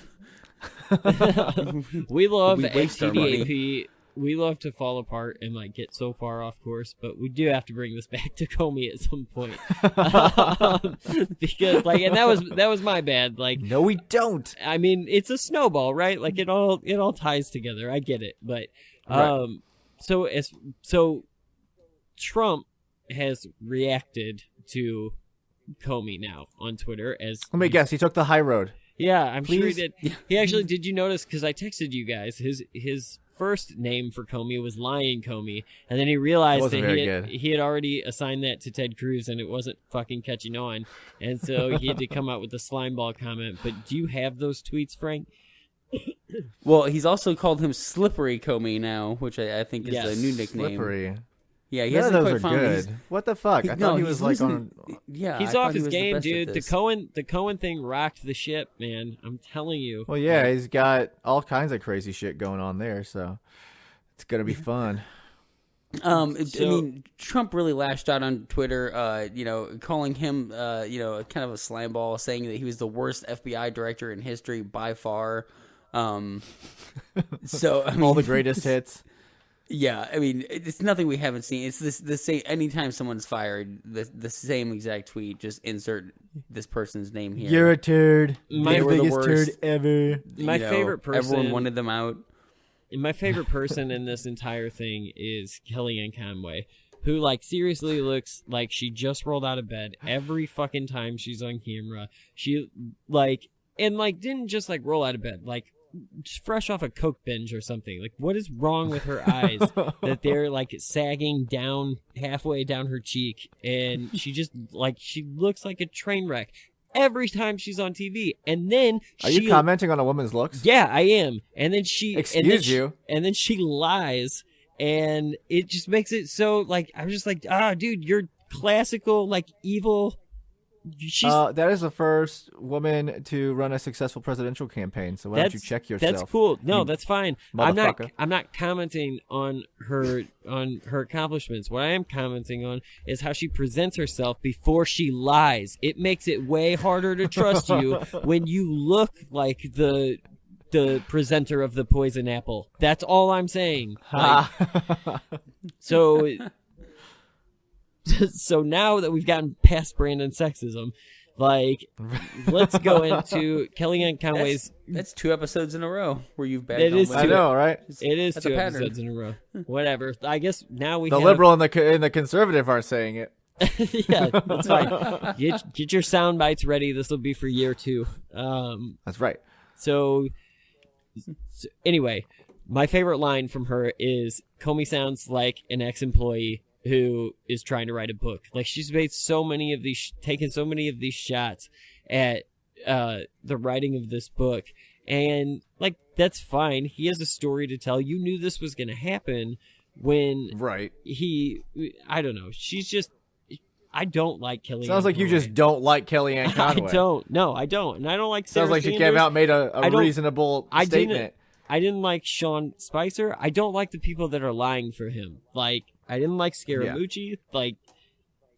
We love TDAP. We love to fall apart and get so far off course, but we do have to bring this back to Comey at some point because and that was my bad. No, we don't. I mean, it's a snowball, right? It all ties together. I get it, but so Trump has reacted to Comey now on Twitter as. Let me guess. He took the high road. Yeah, I'm sure he did. He actually did. You notice because I texted you guys his first name for Comey was Lion Comey, and then he realized that he had already assigned that to Ted Cruz, and it wasn't fucking catching on, and so he had to come out with the slimeball comment. But do you have those tweets, Frank? Well, he's also called him Slippery Comey now, which I think is a new nickname. Slippery. Yeah, he hasn't quite found good. What the fuck? I thought he was on. Yeah, he's off his game, dude. The Cohen thing rocked the ship, man. I'm telling you. Well, yeah, he's got all kinds of crazy shit going on there, so it's gonna be fun. I mean, Trump really lashed out on Twitter, calling him, kind of a slam ball, saying that he was the worst FBI director in history by far. So I mean, all the greatest hits. Yeah, I mean, it's nothing we haven't seen. It's the same. Anytime someone's fired, the same exact tweet. Just insert this person's name here. You're a turd. My biggest turd ever. My favorite person. Everyone wanted them out. My favorite person in this entire thing is Kellyanne Conway, who like seriously looks like she just rolled out of bed every fucking time she's on camera. She didn't just like roll out of bed, like fresh off a Coke binge or something. Like, what is wrong with her eyes that they're like sagging down halfway down her cheek, and she just like she looks like a train wreck every time she's on TV. And then are you commenting on a woman's looks? Yeah, I am. And then she and then she lies, and it just makes it so like I'm just like, dude, you're classical like evil. That is the first woman to run a successful presidential campaign. So why don't you check yourself? That's cool. No, that's fine. I'm not commenting on her accomplishments. What I am commenting on is how she presents herself before she lies. It makes it way harder to trust you when you look like the presenter of the poison apple. That's all I'm saying. Like, So now that we've gotten past Brandon sexism, like, let's go into Kellyanne Conway's. That's 2 episodes in a row where you've bagged on. I know, right? It is 2 episodes in a row. Whatever. I guess now we. The liberal and the conservative are saying it. Yeah, that's fine. Get your sound bites ready. This will be for year 2. That's right. So anyway, my favorite line from her is, "Comey sounds like an ex-employee who is trying to write a book." Like, she's made so many of these, taken so many of these shots at the writing of this book, and like, that's fine. He has a story to tell. You knew this was going to happen when I don't know. She's just, I don't like Kellyanne. Sounds like Conway. you just don't like Kellyanne Conway. I don't. No, I don't, and I don't like. Sarah Sounds like Sanders. she came out and made a reasonable statement. I didn't like Sean Spicer. I don't like the people that are lying for him. Like, I didn't like Scaramucci. Yeah. Like,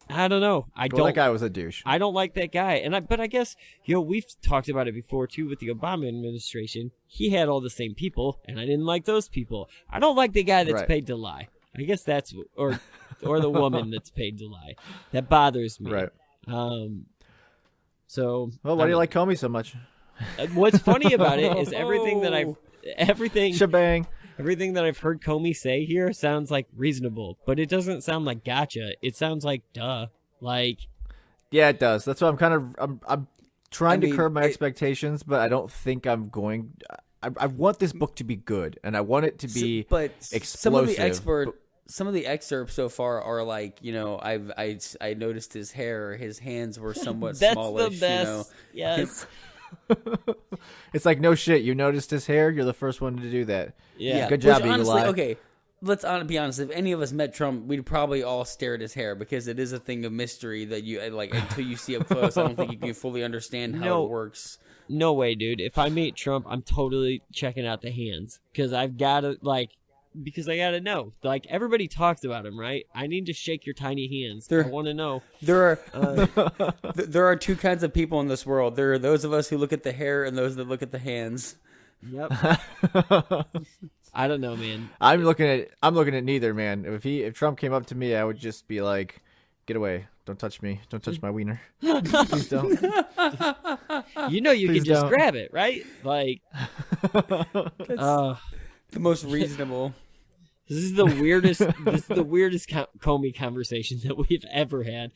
I don't know. That guy was a douche. I don't like that guy. But I guess, we've talked about it before too with the Obama administration. He had all the same people, and I didn't like those people. I don't like the guy that's paid to lie. I guess that's or the woman that's paid to lie. That bothers me. Right. So. Well, why do you like Comey so much? What's funny about it is everything that shebang. Everything that I've heard Comey say here sounds like reasonable, but it doesn't sound like gotcha. It sounds like duh. Like, yeah, it does. That's why I'm trying to curb my expectations, but I don't think I'm going. I want this book to be good, and I want it to be explosive. Some of the excerpts so far are like, I noticed his hair, his hands were somewhat smallish. That's the best. Yes. It's like, no shit, you noticed his hair? You're the first one to do that. Yeah. Good job, honestly, Eli. okay, let's be honest. If any of us met Trump, we'd probably all stare at his hair, because it is a thing of mystery that you like until you see up close. I don't think you can fully understand how it works. No way, dude. If I meet Trump, I'm totally checking out the hands, because I gotta know. Like, everybody talks about him, right? I need to shake your tiny hands. I want to know. There are 2 kinds of people in this world. There are those of us who look at the hair and those that look at the hands. Yep. I don't know, man. I'm looking at neither, man. If Trump came up to me, I would just be like, "Get away. Don't touch me. Don't touch my wiener. Please don't." You can just grab it, right? Like, the most reasonable. This is the weirdest. Comey conversation that we've ever had.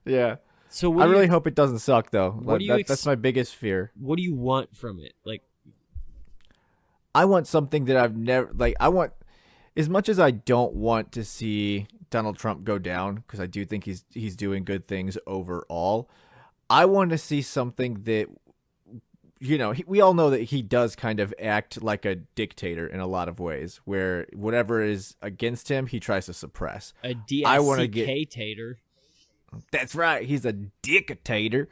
Yeah. So I really hope it doesn't suck, though. That's my biggest fear. What do you want from it? Like, I want something that I've never I want, as much as I don't want to see Donald Trump go down, because I do think he's doing good things overall. I want to see something that, we all know that he does kind of act like a dictator in a lot of ways, where whatever is against him, he tries to suppress. A dictator. That's right. He's a dictator.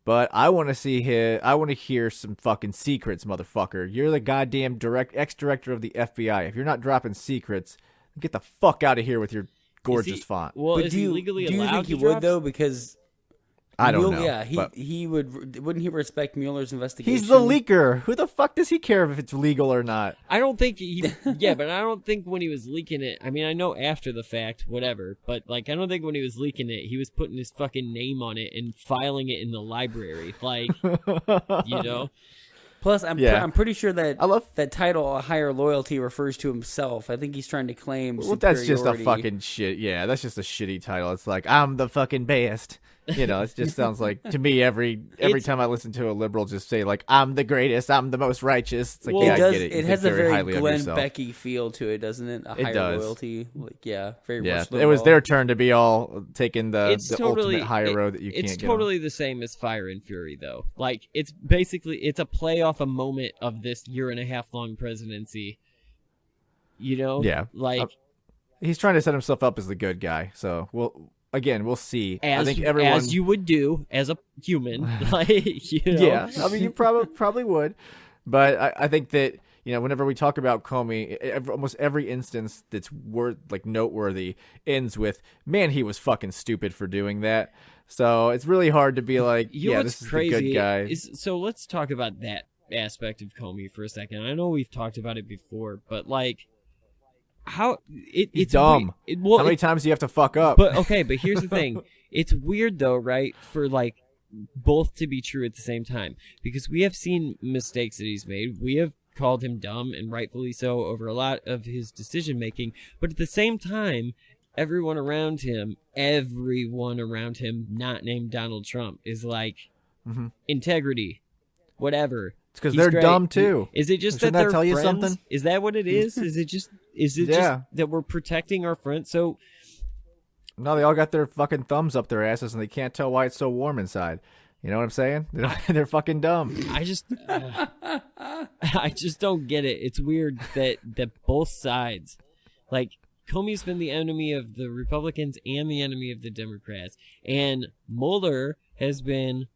But I want to hear some fucking secrets, motherfucker. You're the goddamn ex-director of the FBI. If you're not dropping secrets, get the fuck out of here with your gorgeous font. Well, but is he legally allowed to do you think he would, though? Because I don't know. Yeah, he wouldn't he respect Mueller's investigation? He's the leaker. Who the fuck does he care if it's legal or not? I don't think but I don't think when he was leaking it, I mean, I know after the fact, whatever, but like, I don't think when he was leaking it, he was putting his fucking name on it and filing it in the library. Like, you know? Plus, I'm pretty sure that that title, "A Higher Loyalty," refers to himself. I think he's trying to claim superiority. That's just a fucking shit. Yeah, that's just a shitty title. It's like, I'm the fucking best. You know, it just sounds like, to me, every time I listen to a liberal just say, like, I'm the greatest, I'm the most righteous. It's like, well, I get it. It has a very Glenn Becky feel to it, doesn't it? A higher loyalty. Like, very much it was their turn to be all taking the ultimate higher road that you can't get It's totally the same as Fire and Fury, though. Like, it's a play off a moment of this 1.5-year long presidency. You know? Yeah. Like, he's trying to set himself up as the good guy, so we'll see. I think as you would do as a human, like, you know? Yeah, I mean, you probably would, but I think that, you know, whenever we talk about Comey, almost every instance that's noteworthy ends with, man, he was fucking stupid for doing that. So it's really hard to be like, this is the good guy. So let's talk about that aspect of Comey for a second. I know we've talked about it before, but like, it's dumb. How many times do you have to fuck up? But here's the thing. It's weird though, right? For like both to be true at the same time, because we have seen mistakes that he's made. We have called him dumb, and rightfully so, over a lot of his decision making. But at the same time, everyone around him, not named Donald Trump, is like, integrity, whatever. It's because they're dumb too. Is it just that they're friends? Something? Is that what it is? Is it just that we're protecting our friends? So no, they all got their fucking thumbs up their asses, and they can't tell why it's so warm inside. You know what I'm saying? They're fucking dumb. I just don't get it. It's weird that both sides, like, Comey's been the enemy of the Republicans and the enemy of the Democrats, and Mueller has been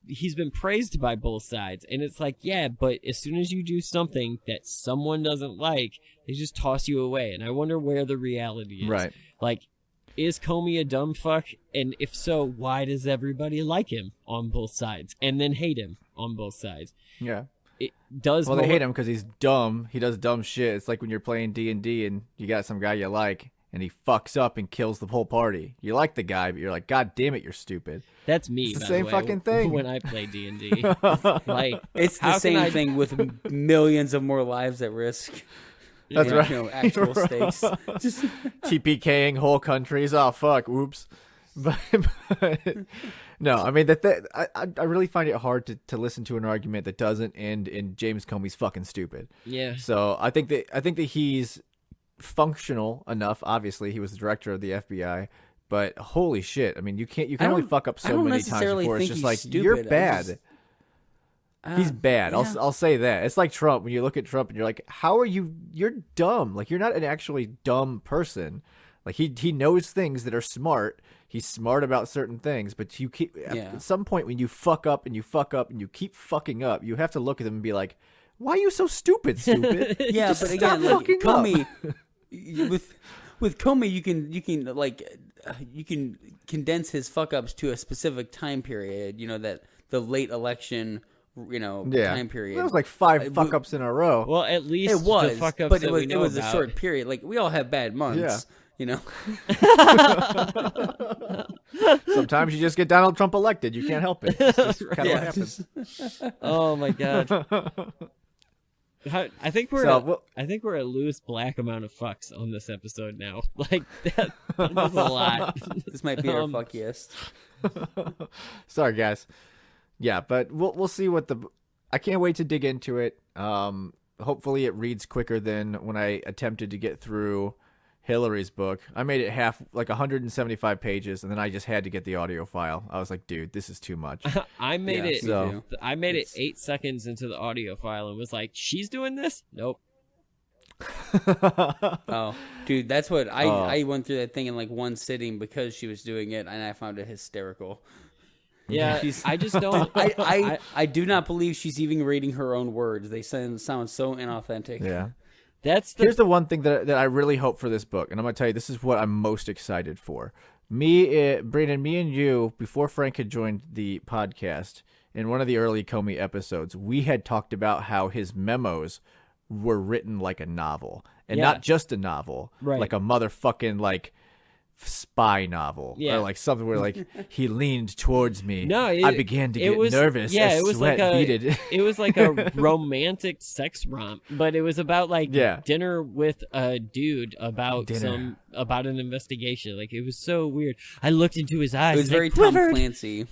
he's been praised by both sides. And it's like, yeah, but as soon as you do something that someone doesn't like, they just toss you away. And I wonder where the reality is. Right. Like, is Comey a dumb fuck? And if so, why does everybody like him on both sides and then hate him on both sides? Yeah. They hate him because he's dumb. He does dumb shit. It's like when you're playing D&D and you got some guy you like, and he fucks up and kills the whole party. You like the guy, but you're like, God damn it, you're stupid. That's me. It's the same fucking thing. When I play D&D, like, it's the same thing with millions of more lives at risk. That's right. Actual stakes. Just TPKing whole countries. Oh fuck! Oops. But no, I mean I really find it hard to listen to an argument that doesn't end in James Comey's fucking stupid. Yeah. So I think that he's functional enough. Obviously, he was the director of the FBI, but holy shit! I mean, you can only fuck up so many times before it's just like, stupid. You're bad. He's bad. Yeah. I'll say that. It's like Trump. When you look at Trump and you're like, how are you? You're dumb. Like, you're not an actually dumb person. Like, he knows things that are smart. He's smart about certain things, but you keep at some point when you fuck up and you fuck up and you keep fucking up, you have to look at him and be like, why are you so stupid? Yeah, just but stop again, fucking Comey, up. with Comey, you can condense his fuck ups to a specific time period. You know, that the late election, time period. That was like 5 fuck ups in a row. Well, at least it was, the fuck ups but it was a short period. Like, we all have bad months. Yeah. You know. Sometimes you just get Donald Trump elected. You can't help it. It's just kind of what happens. Oh my god. I think we're at Lewis Black amount of fucks on this episode now. Like, that was a lot. This might be our fuckiest. Sorry, guys. Yeah, but we'll see what I can't wait to dig into it. Hopefully it reads quicker than when I attempted to get through Hillary's book. I made it 175 pages, and then I just had to get the audio file. I was like, dude, this is too much. I made it 8 seconds into the audio file and was like, she's doing this? Nope. Oh, dude, that's what I went through that thing in like one sitting because she was doing it, and I found it hysterical. Yeah, I just don't. I do not believe she's even reading her own words. They sound so inauthentic. Yeah. Here's the one thing that I really hope for this book, and I'm going to tell you, this is what I'm most excited for. Brandon, me and you, before Frank had joined the podcast, in one of the early Comey episodes, we had talked about how his memos were written like a novel. And not just a novel, like a motherfucking, like, spy novel or like something where like he leaned towards me. I began to get nervous. Yeah, it was like it was like a romantic sex romp, but it was about like dinner with a dude about about an investigation. Like it was so weird. I looked into his eyes. It was very Tom Clancy.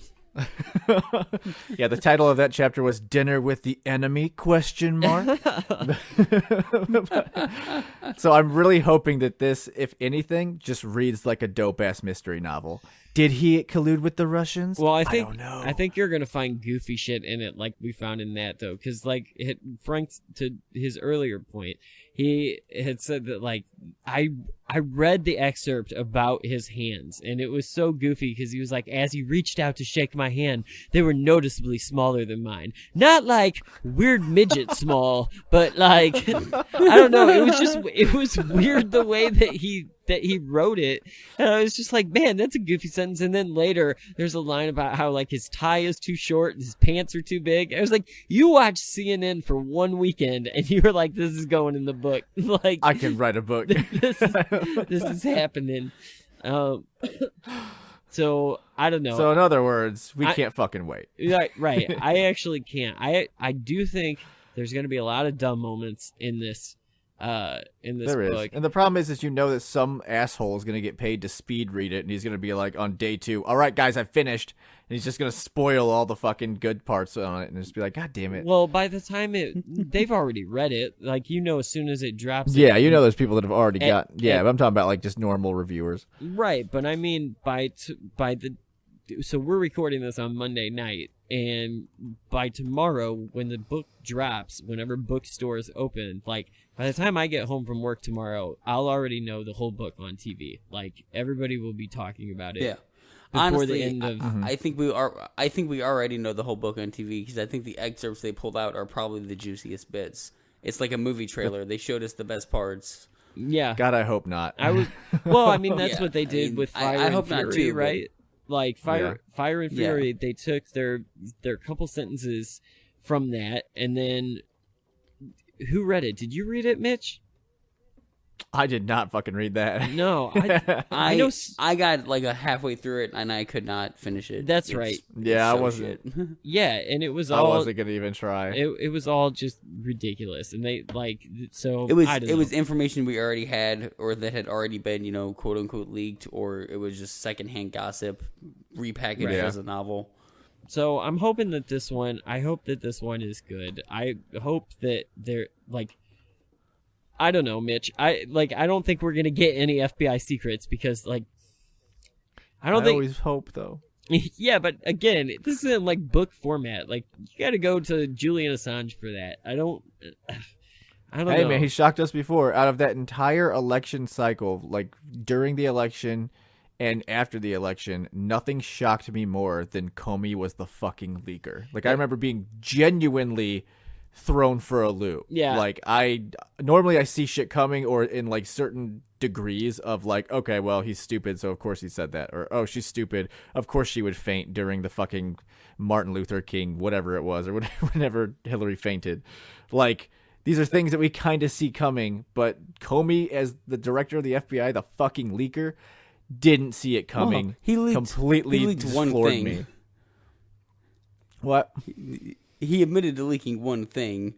Yeah, the title of that chapter was "Dinner with the Enemy?" ? So I'm really hoping that this, if anything, just reads like a dope ass mystery novel. Did he collude with the Russians? Well, I don't know. I think you're gonna find goofy shit in it, like we found in that though, because like Frank, to his earlier point, he had said that like I read the excerpt about his hands, and it was so goofy because he was like, as he reached out to shake my hand, they were noticeably smaller than mine. Not like weird midget small, but like I don't know. It was weird the way that he wrote it, and I was just like, man, that's a goofy sentence. And then later there's a line about how like his tie is too short, his pants are too big. I was like, you watched CNN for one weekend and you were like, this is going in the book. Like I can write a book. This is happening. So I don't know. So in other words, we can't fucking wait. Right. I actually can't. I do think there's going to be a lot of dumb moments in this book. And the problem is you know that some asshole is going to get paid to speed read it, and he's going to be like on day 2, all right, guys, I've finished. And he's just going to spoil all the fucking good parts on it and just be like, God damn it. Well, by the time they've already read it. Like, as soon as it drops. Yeah, there's people that have already got. Yeah, but I'm talking about like just normal reviewers. Right. But I mean, so we're recording this on Monday night. And by tomorrow, when the book drops, whenever bookstores open, like by the time I get home from work tomorrow, I'll already know the whole book on TV. Like everybody will be talking about it. Yeah. Honestly, the end of... I think we already know the whole book on TV because I think the excerpts they pulled out are probably the juiciest bits. It's like a movie trailer. They showed us the best parts. Yeah. God, I hope not. Well, I mean, that's what they did with Fire I and hope Fury, not too, right? Like Fire and Fury, Yeah. they took their couple sentences from that, and then who read it? Did you read it, Mitch? I did not fucking read that. No, I know. I got like a halfway through it and I could not finish it. That's right. Yeah, I so wasn't. shit. Yeah, and it was I all. wasn't gonna even try. It was all just ridiculous, and they like so. It was I don't know. was information we already had or that had already been quote unquote leaked, or it was just secondhand gossip repackaged as a novel. So I'm hoping that this one. I hope that this one is good. I hope that they're like. I don't know, Mitch. I don't think we're gonna get any FBI secrets because I always hope though. Yeah, but again, this isn't like book format. Like you got to go to Julian Assange for that. I don't Hey know. man, he shocked us before. Out of that entire election cycle, like during the election and after the election, nothing shocked me more than Comey was the fucking leaker. Like I remember being genuinely thrown for a loop. Yeah. Like I normally see shit coming, or in like certain degrees of like, okay, well, he's stupid, so of course he said that, or oh, she's stupid, of course she would faint during the fucking Martin Luther King whatever it was, or whenever Hillary fainted. Like these are things that we kind of see coming, but Comey as the director of the FBI, the fucking leaker, didn't see it coming. He leaked one thing. Me. What? He admitted to leaking one thing.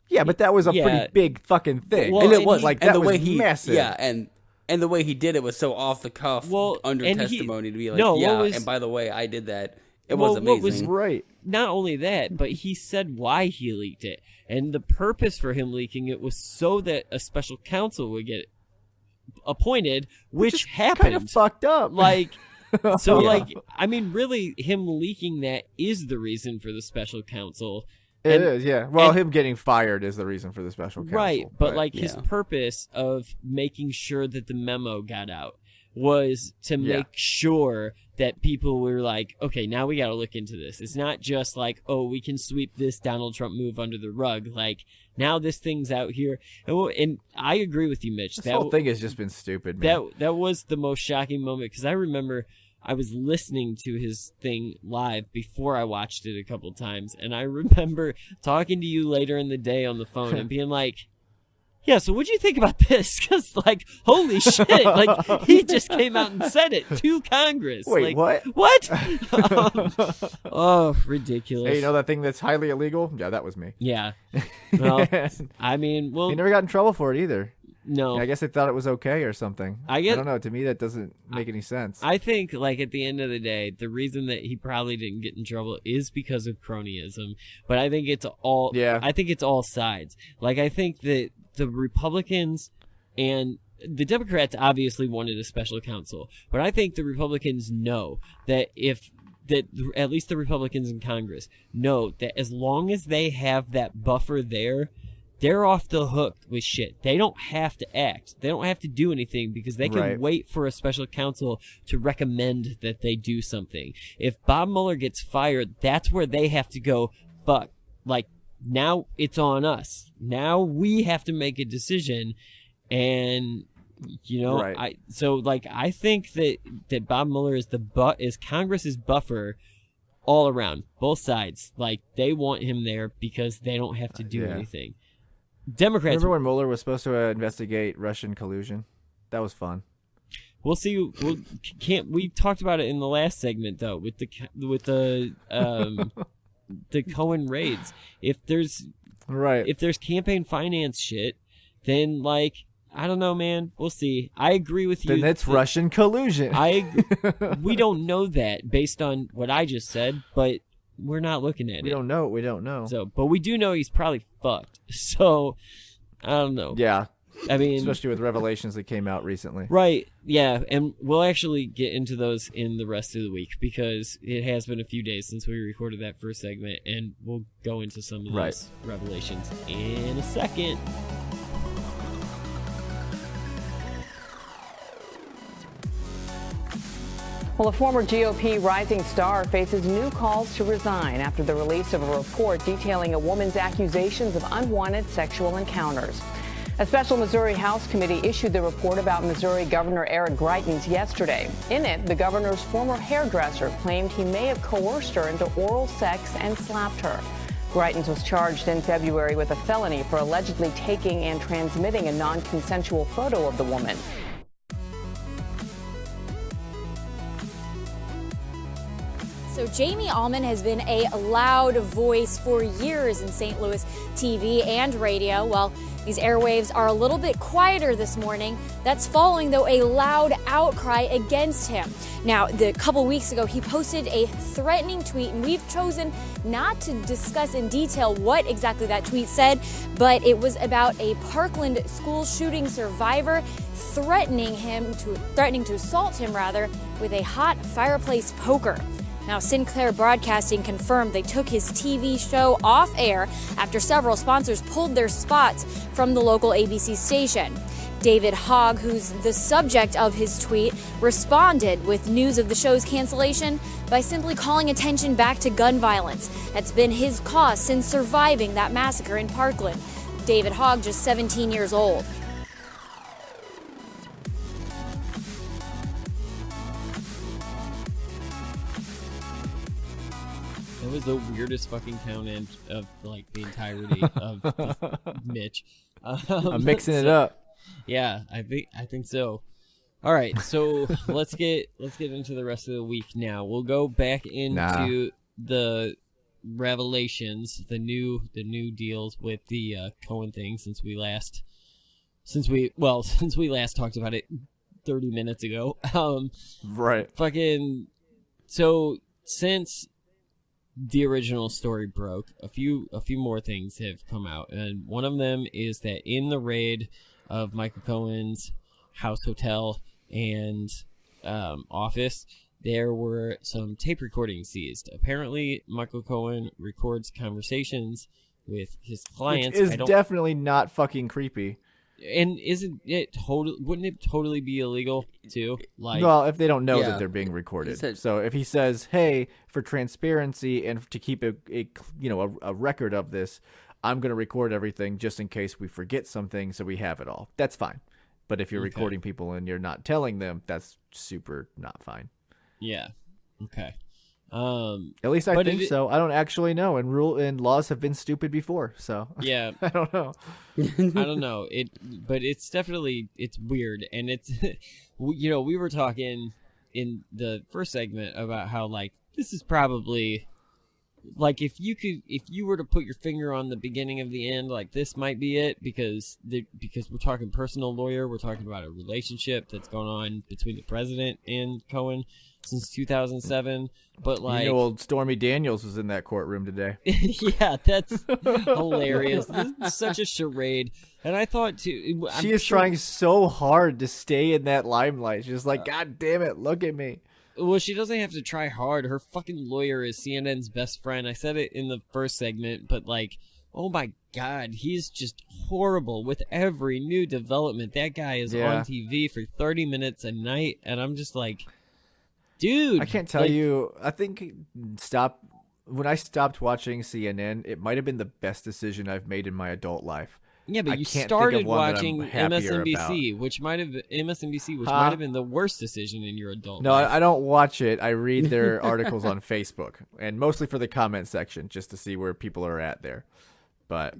Yeah, but that was a pretty big fucking thing. Well, and it was like and that the was way he massive. Yeah, and the way he did it was so off the cuff, under testimony to be like, and by the way, I did that. It was amazing. What was right? Not only that, but he said why he leaked it, and the purpose for him leaking it was so that a special counsel would get appointed, which happened. Kind of fucked up. Like. So, I mean, really, him leaking that is the reason for the special counsel. It is, yeah. Well, him getting fired is the reason for the special counsel. Right, but his purpose of making sure that the memo got out was to make sure that people were like, okay, now we got to look into this. It's not just like, oh, we can sweep this Donald Trump move under the rug. Like, now this thing's out here. And I agree with you, Mitch. This whole thing has just been stupid, man. That was the most shocking moment, because I remember I was listening to his thing live before I watched it a couple times, and I remember talking to you later in the day on the phone and being like, yeah, so what'd you think about this? Because, like, holy shit, like, he just came out and said it to Congress. Wait, like, what? Oh, ridiculous. Hey, you know that thing that's highly illegal? Yeah, that was me. Yeah. Well, I mean, well... He never got in trouble for it either. No. Yeah, I guess they thought it was okay or something. I don't know. To me, that doesn't make any sense. I think, like, at the end of the day, the reason that he probably didn't get in trouble is because of cronyism. But I think it's all... Yeah. I think it's all sides. Like, I think that the Republicans and the Democrats obviously wanted a special counsel, but I think the Republicans know that at least the Republicans in Congress know that as long as they have that buffer there, they're off the hook with shit. They don't have to act. They don't have to do anything because they can wait for a special counsel to recommend that they do something. If Bob Mueller gets fired, that's where they have to go, fuck, like, now it's on us. Now we have to make a decision, and you know, I think that Bob Mueller is Congress's buffer all around, both sides. Like, they want him there because they don't have to do anything. Democrats. Remember when Mueller was supposed to investigate Russian collusion? That was fun. We'll see. We talked about it in the last segment though, with the the Cohen raids. If there's campaign finance shit, then, like, I don't know, man. We'll see. I agree with you. Then it's Russian collusion. We don't know that based on what I just said, but we're not looking at it. We don't know. So, but we do know he's probably fucked. So, I don't know. Yeah. I mean, especially with revelations that came out recently. Right. Yeah, and we'll actually get into those in the rest of the week because it has been a few days since we recorded that first segment, and we'll go into some of those revelations in a second. Well, a former GOP rising star faces new calls to resign after the release of a report detailing a woman's accusations of unwanted sexual encounters. A special Missouri House committee issued the report about Missouri Governor Eric Greitens yesterday. In it, the governor's former hairdresser claimed he may have coerced her into oral sex and slapped her. Greitens was charged in February with a felony for allegedly taking and transmitting a non-consensual photo of the woman. So Jamie Allman has been a loud voice for years in St. Louis TV and radio. Well, these airwaves are a little bit quieter this morning. That's following, though, a loud outcry against him. Now, a couple weeks ago, he posted a threatening tweet, and we've chosen not to discuss in detail what exactly that tweet said, but it was about a Parkland school shooting survivor threatening to assault him, with a hot fireplace poker. Now, Sinclair Broadcasting confirmed they took his TV show off air after several sponsors pulled their spots from the local ABC station. David Hogg, who's the subject of his tweet, responded with news of the show's cancellation by simply calling attention back to gun violence. That's been his cause since surviving that massacre in Parkland. David Hogg, just 17 years old. That was the weirdest fucking count in of, like, the entirety of Mitch. I'm mixing it up. Yeah, I think so. All right, so let's get into the rest of the week now. We'll go back into the revelations, the new deals with the Cohen thing since we last talked about it 30 minutes ago. Right. Fucking. So since the original story broke, a few more things have come out, and one of them is that in the raid of Michael Cohen's house, hotel, and office, there were some tape recordings seized. Apparently, Michael Cohen records conversations with his clients. Which is definitely not fucking creepy. And wouldn't it totally be illegal too? Like, well, if they don't know that they're being recorded. So if he says, "Hey, for transparency and to keep a record of this, I'm going to record everything just in case we forget something, so we have it all." That's fine. But if you're recording people and you're not telling them, that's super not fine. Yeah. Okay. At least I think so. I don't actually know, and laws have been stupid before, so yeah, I don't know. I don't know but it's definitely weird, and it's we were talking in the first segment about how like this is probably like if you were to put your finger on the beginning of the end, like this might be it because we're talking personal lawyer, we're talking about a relationship that's going on between the president and Cohen since 2007, but like old Stormy Daniels was in that courtroom today. Yeah, that's hilarious. This is such a charade, and I thought too. She is trying so hard to stay in that limelight. She's like, God damn it, look at me. Well, she doesn't have to try hard. Her fucking lawyer is CNN's best friend. I said it in the first segment, but like, oh my God, he's just horrible with every new development. That guy is on TV for 30 minutes a night, and I'm just like, dude. I can't tell you. I think when I stopped watching CNN, it might have been the best decision I've made in my adult life. Yeah, but you started watching MSNBC, which might have been the worst decision in your adult life. No, I don't watch it. I read their articles on Facebook, and mostly for the comment section, just to see where people are at there. But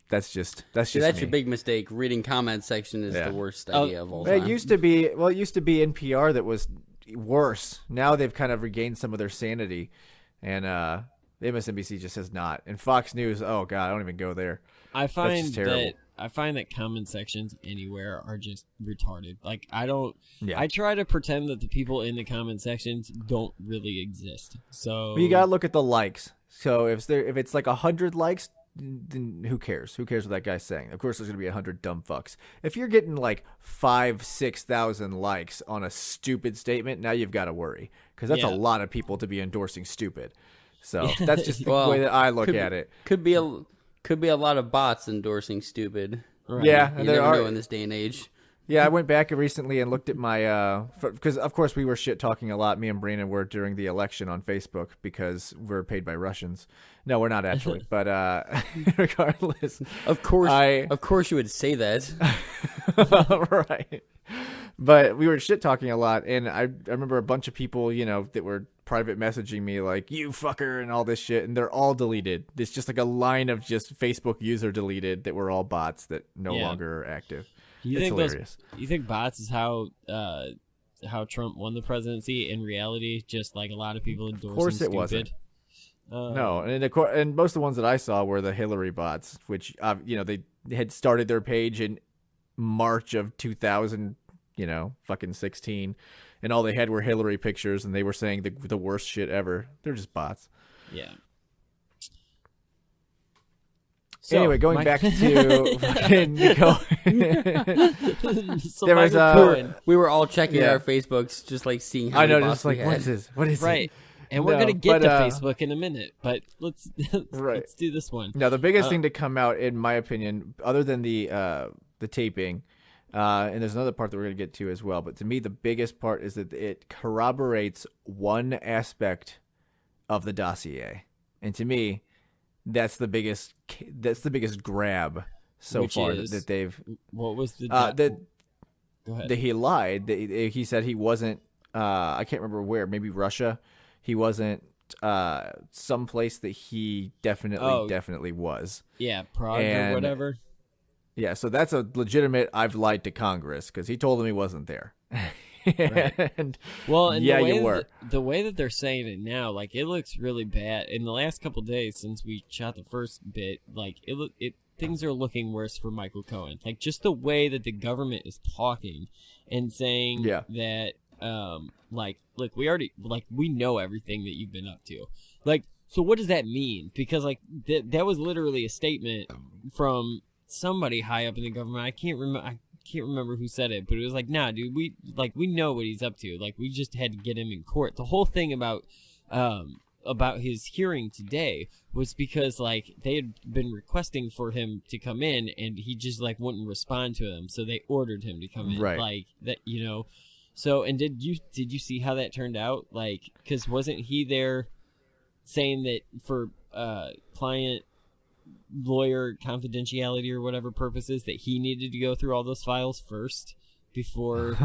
that's just that's me. Your big mistake. Reading comment section is the worst idea of all time. It used to be NPR that was worse. Now they've kind of regained some of their sanity, and MSNBC just has not. And Fox News, oh God, I don't even go there. I find that comment sections anywhere are just retarded. Like I try to pretend that the people in the comment sections don't really exist. So you gotta look at the likes. So if it's like 100 likes, then who cares? Who cares what that guy's saying? Of course, there's gonna be 100 dumb fucks. If you're getting like 5,000-6,000 likes on a stupid statement, now you've got to worry because that's a lot of people to be endorsing stupid. So that's just the way that I look at it. Could be a lot of bots endorsing stupid. Right. Yeah, you never know in this day and age. Yeah, I went back recently and looked at my because of course we were shit talking a lot. Me and Brandon were during the election on Facebook because we're paid by Russians. No, we're not actually, but regardless, of course you would say that, right? But we were shit talking a lot, and I remember a bunch of people, that were private messaging me like, "You fucker," and all this shit, and they're all deleted. It's just like a line of just Facebook user deleted that were all bots that no longer are active. It's hilarious. You think bots is how Trump won the presidency? In reality, just like a lot of people endorsing Of course it stupid. Wasn't. No, and most of the ones that I saw were the Hillary bots, which they had started their page in March of 2000, fucking 16, and all they had were Hillary pictures, and they were saying the worst shit ever. They're just bots. Yeah. So, anyway, going back to fucking there was we were all checking our Facebooks, just like seeing how many bots we had. What's this? What is right? It? And we're gonna get to Facebook in a minute, but let's do this one. Now, the biggest thing to come out, in my opinion, other than the taping, and there's another part that we're gonna get to as well, but to me, the biggest part is that it corroborates one aspect of the dossier, and to me, that's the biggest grab so far that they've. What was the? Go ahead. That he lied. He said he wasn't. I can't remember where. Maybe Russia. He wasn't someplace that he definitely was. Yeah, Prague or whatever. Yeah, so that's a legitimate I've lied to Congress because he told them he wasn't there. Right. And you were. The way that they're saying it now, like it looks really bad. In the last couple of days since we shot the first bit, like things are looking worse for Michael Cohen. Like just the way that the government is talking and saying that look, we know everything that you've been up to. Like, so what does that mean? Because like that was literally a statement from somebody high up in the government. I can't remember who said it, but it was like, nah, dude, we know what he's up to. Like, we just had to get him in court. The whole thing about about his hearing today was because like they had been requesting for him to come in and he just like wouldn't respond to them, so they ordered him to come in. Right. Like that, you know. So, and did you see how that turned out? Like, because wasn't he there saying that for client lawyer confidentiality or whatever purposes that he needed to go through all those files first before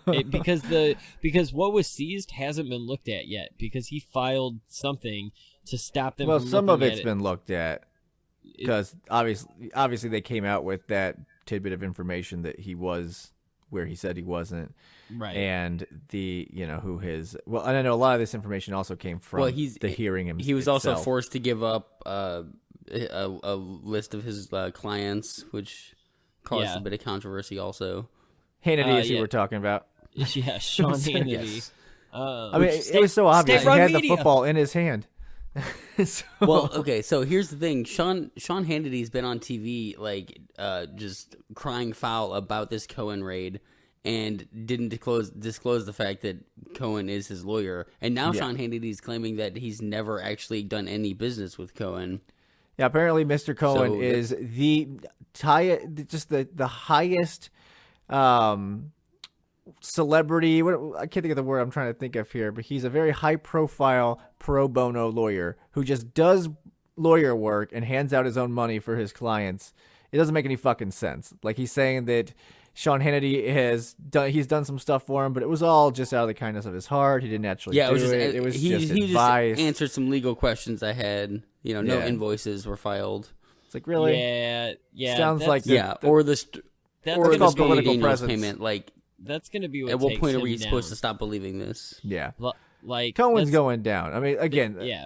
because what was seized hasn't been looked at yet because he filed something to stop them. Well, from some of looking it's at been looked at because obviously they came out with that tidbit of information that he was where he said he wasn't. Right. And and I know a lot of this information also came from the hearing himself. He was also forced to give up a list of his clients, which caused a bit of controversy also. Hannity is who we're talking about. Yeah, Sean Hannity. Yes. I mean, it was so obvious. He had the football in his hand. Well, okay, so here's the thing. Sean Hannity's been on TV, like, just crying foul about this Cohen raid and didn't disclose the fact that Cohen is his lawyer. And now Sean Hannity's claiming that he's never actually done any business with Cohen. Yeah, apparently Mr. Cohen is the highest celebrity. I can't think of the word I'm trying to think of here, but he's a very high-profile pro bono lawyer who just does lawyer work and hands out his own money for his clients. It doesn't make any fucking sense. Like, he's saying that Sean Hannity he's done some stuff for him, but it was all just out of the kindness of his heart. He didn't actually do it. It was just advice. Just answered some legal questions I had. You know, no invoices were filed. It's like, really? Yeah. Sounds like or the Stormy Daniels payment. Like, that's going to be what at what takes point him are we down. supposed to stop believing this? Yeah. Like Cohen's going down. I mean, again, yeah.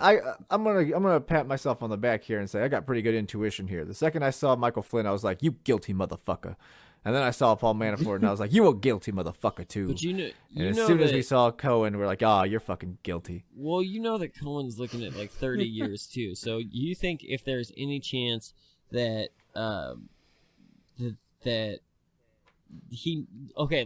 I'm gonna pat myself on the back here and say I got pretty good intuition here. The second I saw Michael Flynn, I was like, "You guilty motherfucker," and then I saw Paul Manafort, and I was like, "You a guilty motherfucker too." But and as soon as we saw Cohen, we're like, "Ah, you're fucking guilty." Well, you know that Cohen's looking at like 30 years too. So you think if there's any chance that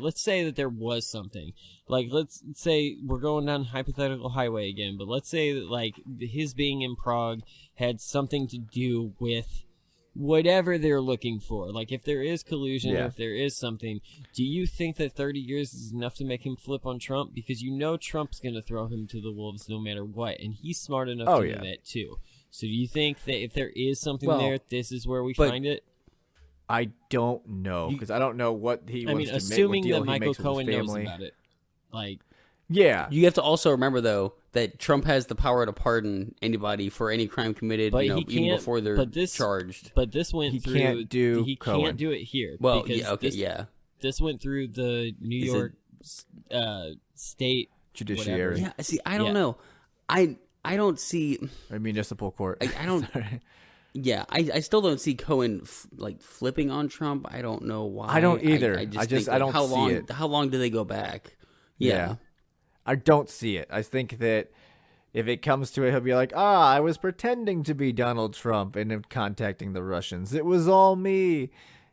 let's say that there was something, like, let's say we're going down hypothetical highway again, but let's say that like his being in Prague had something to do with whatever they're looking for. Like, if there is collusion or if there is something, do you think that 30 years is enough to make him flip on Trump? Because you know Trump's going to throw him to the wolves no matter what, and he's smart enough to do that too. So do you think that if there is something there, this is where we find it? I don't know, because I don't know what he wants to make. Assuming that Michael Cohen knows about it. Like, yeah. You have to also remember, though, that Trump has the power to pardon anybody for any crime committed, even before they're charged. But this went he through... Can't do he Cohen. Can't do it here. Well, This went through the New York state... Judiciary. Whatever. Yeah, see, I don't know. I don't see... A municipal court. I don't... Yeah, I still don't see Cohen flipping on Trump. I don't know why. I don't either. I don't see it. How long do they go back? Yeah. I don't see it. I think that if it comes to it, he'll be like, I was pretending to be Donald Trump and contacting the Russians. It was all me.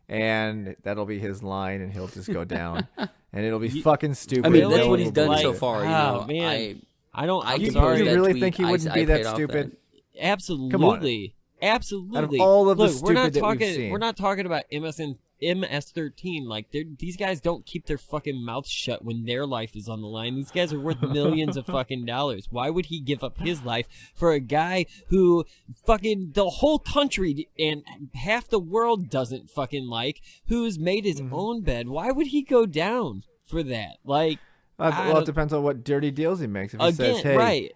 And that'll be his line, and he'll just go down. And it'll be fucking stupid. I mean, that's what he's done so far. Man. You really think he wouldn't be that stupid? Absolutely. Come on. Absolutely. Out of all of the stupid that we've seen. We're not talking about MS-13. Like, these guys don't keep their fucking mouths shut when their life is on the line. These guys are worth millions of fucking dollars. Why would he give up his life for a guy who fucking the whole country and half the world doesn't fucking like, who's made his own bed? Why would he go down for that? Like, well, it depends on what dirty deals he makes. If he says, hey, right.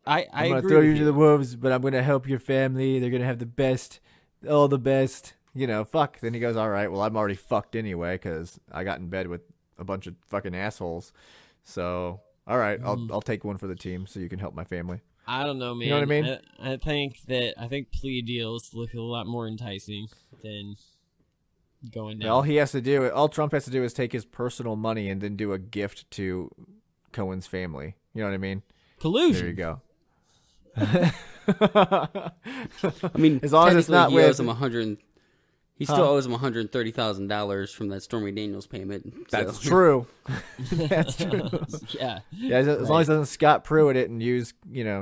I'm going to throw you to the wolves, but I'm going to help your family. They're going to have the best, all the best. Fuck. Then he goes, all right, well, I'm already fucked anyway because I got in bed with a bunch of fucking assholes. So, all right, I'll take one for the team so you can help my family. I don't know, man. You know what I mean? I think plea deals look a lot more enticing than going down. All Trump has to do is take his personal money and then do a gift to Cohen's family. You know what I mean? Collusion. There you go. I mean, as long as it's not he owes him $100. He still owes him $130,000 from that Stormy Daniels payment. So. That's true. That's true. Yeah. As long as he doesn't Scott Pruitt it and use,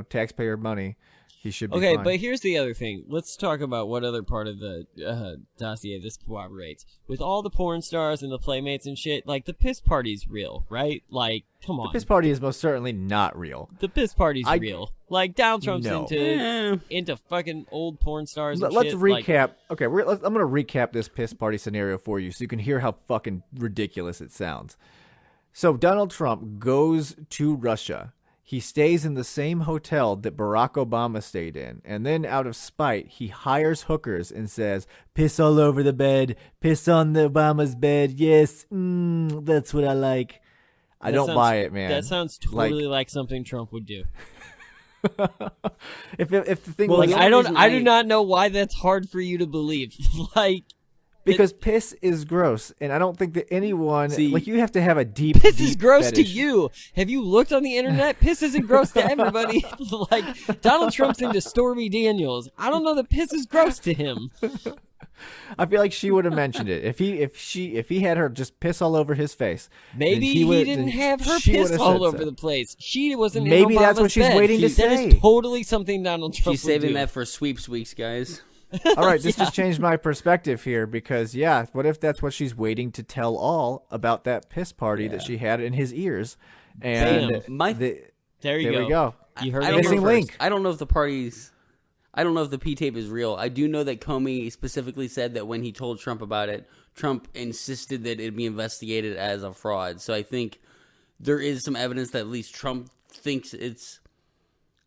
taxpayer money, he should be fine. But here's the other thing. Let's talk about what other part of the dossier this corroborates. With all the porn stars and the playmates and shit, like, the piss party's real, right? Like, come on. The piss party is most certainly not real. The piss party's real. Like, Donald Trump's into fucking old porn stars and Let's shit. recap. Okay, I'm going to recap this piss party scenario for you so you can hear how fucking ridiculous it sounds. So Donald Trump goes to Russia. He stays in the same hotel that Barack Obama stayed in. And then out of spite, he hires hookers and says, piss all over the bed, piss on the Obama's bed. Yes, that's what I like. I don't buy it, man. That sounds totally like something Trump would do. if the thing was, I do not know why that's hard for you to believe. Because piss is gross, and I don't think that anyone you have to have a deep. Piss is gross fetish. to you. Have you looked on the internet? Piss isn't gross to everybody. Like, Donald Trump's into Stormy Daniels. I don't know that piss is gross to him. I feel like she would have mentioned it if he had her just piss all over his face. Maybe he didn't have her piss all over the place. She wasn't. Maybe in that's what she's waiting to say. That is totally something Donald Trump. She's saving would do. that for sweeps weeks, guys. All right, this just changed my perspective here because, what if that's what she's waiting to tell all about that piss party that she had in his ears? And there you go. You heard it missing link. I don't know if the P-tape is real. I do know that Comey specifically said that when he told Trump about it, Trump insisted that it be investigated as a fraud. So I think there is some evidence that at least Trump thinks it's,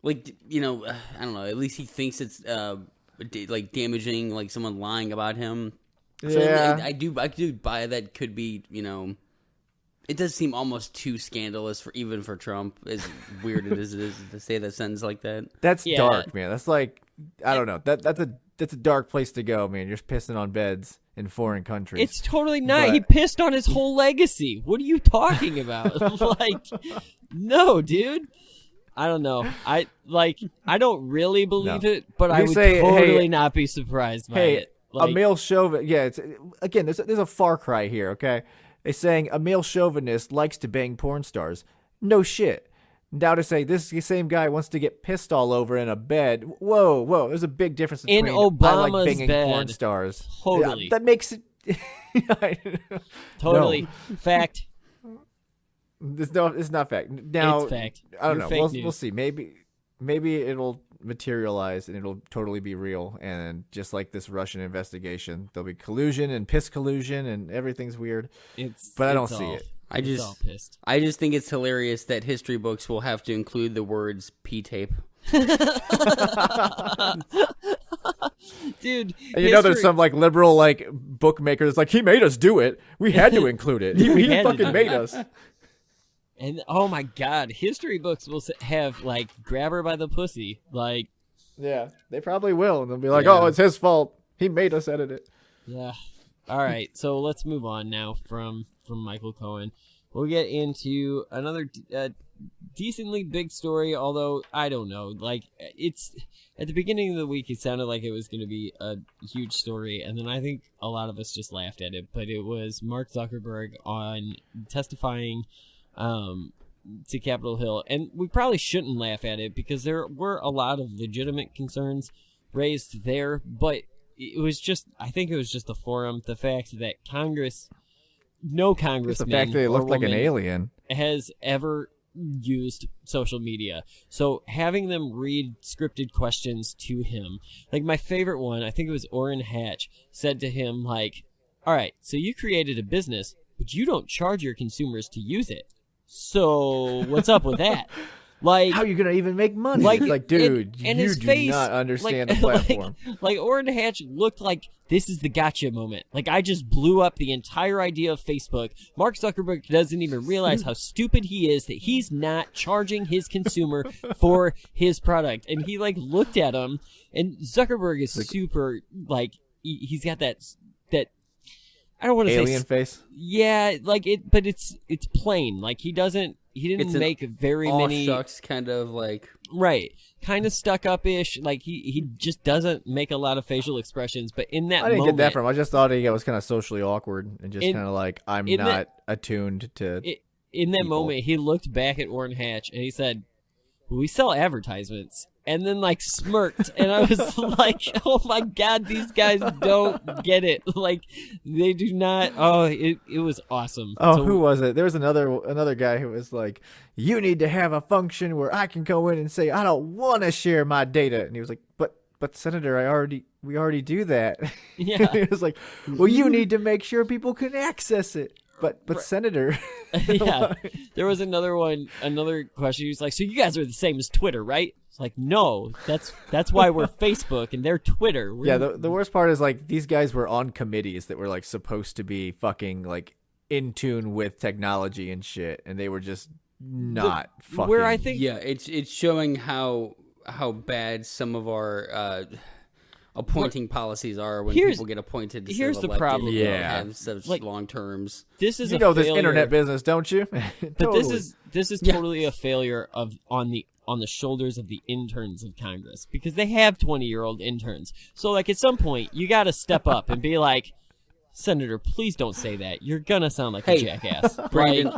I don't know, at least he thinks it's like damaging, like someone lying about him. So I do buy that could be, it does seem almost too scandalous even for Trump, as weird as it is to say that sentence like that. That's dark, man. That's like, I don't know. That's a dark place to go, man. You're just pissing on beds in foreign countries. It's totally not. He pissed on his whole legacy. What are you talking about? No, dude. I don't know. I don't really believe it, but I would totally not be surprised by it. A male chauvinist. Yeah, there's a far cry here. Okay, it's saying a male chauvinist likes to bang porn stars. No shit. Now to say this same guy wants to get pissed all over in a bed. Whoa. There's a big difference between Obama's I like banging bed. porn stars. Totally. That makes it. Totally. No. Fact. It's not fact. Now, it's fact. I don't know. We'll see. Maybe it'll materialize and it'll totally be real. And just like this Russian investigation, there'll be collusion and piss collusion and everything's weird. But I don't see it. I just think it's hilarious that history books will have to include the words P-tape. Dude, and there's some liberal bookmaker that's like, he made us do it. We had to include it. He fucking made us. And oh my god, history books will have grab her by the pussy, yeah, they probably will, and they'll be like, oh, it's his fault. He made us edit it. Yeah. All right, so let's move on now from Michael Cohen. We'll get into another decently big story, although I don't know. It's at the beginning of the week, it sounded like it was going to be a huge story, and then I think a lot of us just laughed at it. But it was Mark Zuckerberg on testifying to Capitol Hill, and we probably shouldn't laugh at it because there were a lot of legitimate concerns raised there, but I think it was just the forum, the fact that no congressman, the fact that it looked like an alien, has ever used social media. So having them read scripted questions to him, my favorite one, I think it was Orrin Hatch, said to him all right, so you created a business, but you don't charge your consumers to use it. So what's up with that? How are you gonna even make money? Dude, and you his do face, not understand the platform. Orrin Hatch looked like this is the gotcha moment. I just blew up the entire idea of Facebook. Mark Zuckerberg doesn't even realize how stupid he is that he's not charging his consumer for his product. And he looked at him, and Zuckerberg is super he's got that. I don't want to say alien face. Yeah, but it's plain. He didn't make very many shucks kind of like kind of stuck up-ish. Like he just doesn't make a lot of facial expressions. But in that I didn't moment, get that from him. I just thought he was kind of socially awkward and just kind of like, I'm not attuned to. In that people. moment, he looked back at Orrin Hatch and he said, "We sell advertisements," and then like smirked, and I was like, "Oh my God, these guys don't get it. Like they do not." Oh, it was awesome. Oh, so, who was it? There was another guy who was like, "You need to have a function where I can go in and say I don't want to share my data," and he was like, "But Senator, we already do that." Yeah, he was like, "Well, you need to make sure people can access it." But Senator. Yeah. There was another question. He was like, "So you guys are the same as Twitter, right?" It's like, no, that's why we're Facebook and they're Twitter. The worst part is like these guys were on committees that were like supposed to be fucking like in tune with technology and shit, and they were just not fucking. Where I think it's showing how bad some of our appointing policies are when people get appointed. Here's the problem. Have such long terms. This is this internet business, don't you? But totally. this is totally a failure on the shoulders of the interns of Congress, because they have 20-year-old interns. So like at some point you got to step up and be like, "Senator, please don't say that. You're gonna sound like a jackass." Brandon.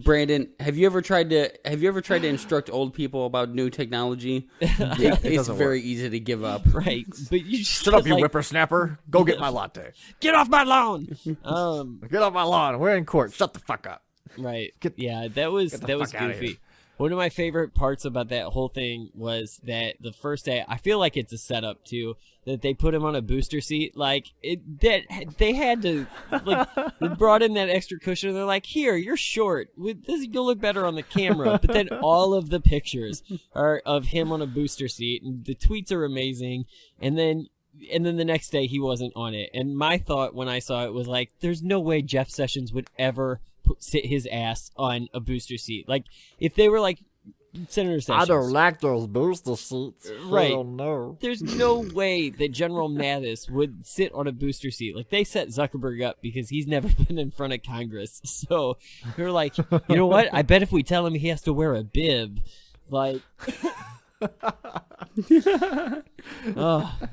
Brandon, have you ever tried to instruct old people about new technology? It's very easy to give up. Right. But you just shut up, you whippersnapper. Go get my latte. Get off my lawn. Get off my lawn. We're in court. Shut the fuck up. Right. That was goofy. One of my favorite parts about that whole thing was that the first day, I feel like it's a setup too, that they put him on a booster seat. Like they had to, like, they brought in that extra cushion. They're like, "Here, you're short. You'll look better on the camera." But then all of the pictures are of him on a booster seat, and the tweets are amazing. And then the next day he wasn't on it. And my thought when I saw it was like, "There's no way Jeff Sessions would ever sit his ass on a booster seat." Like if they were like, Senator Sessions, "I don't like those booster seats." Right. Hell no. There's no way that General Mattis would sit on a booster seat. Like they set Zuckerberg up because he's never been in front of Congress. So they're like, "You know what? I bet if we tell him he has to wear a bib, like."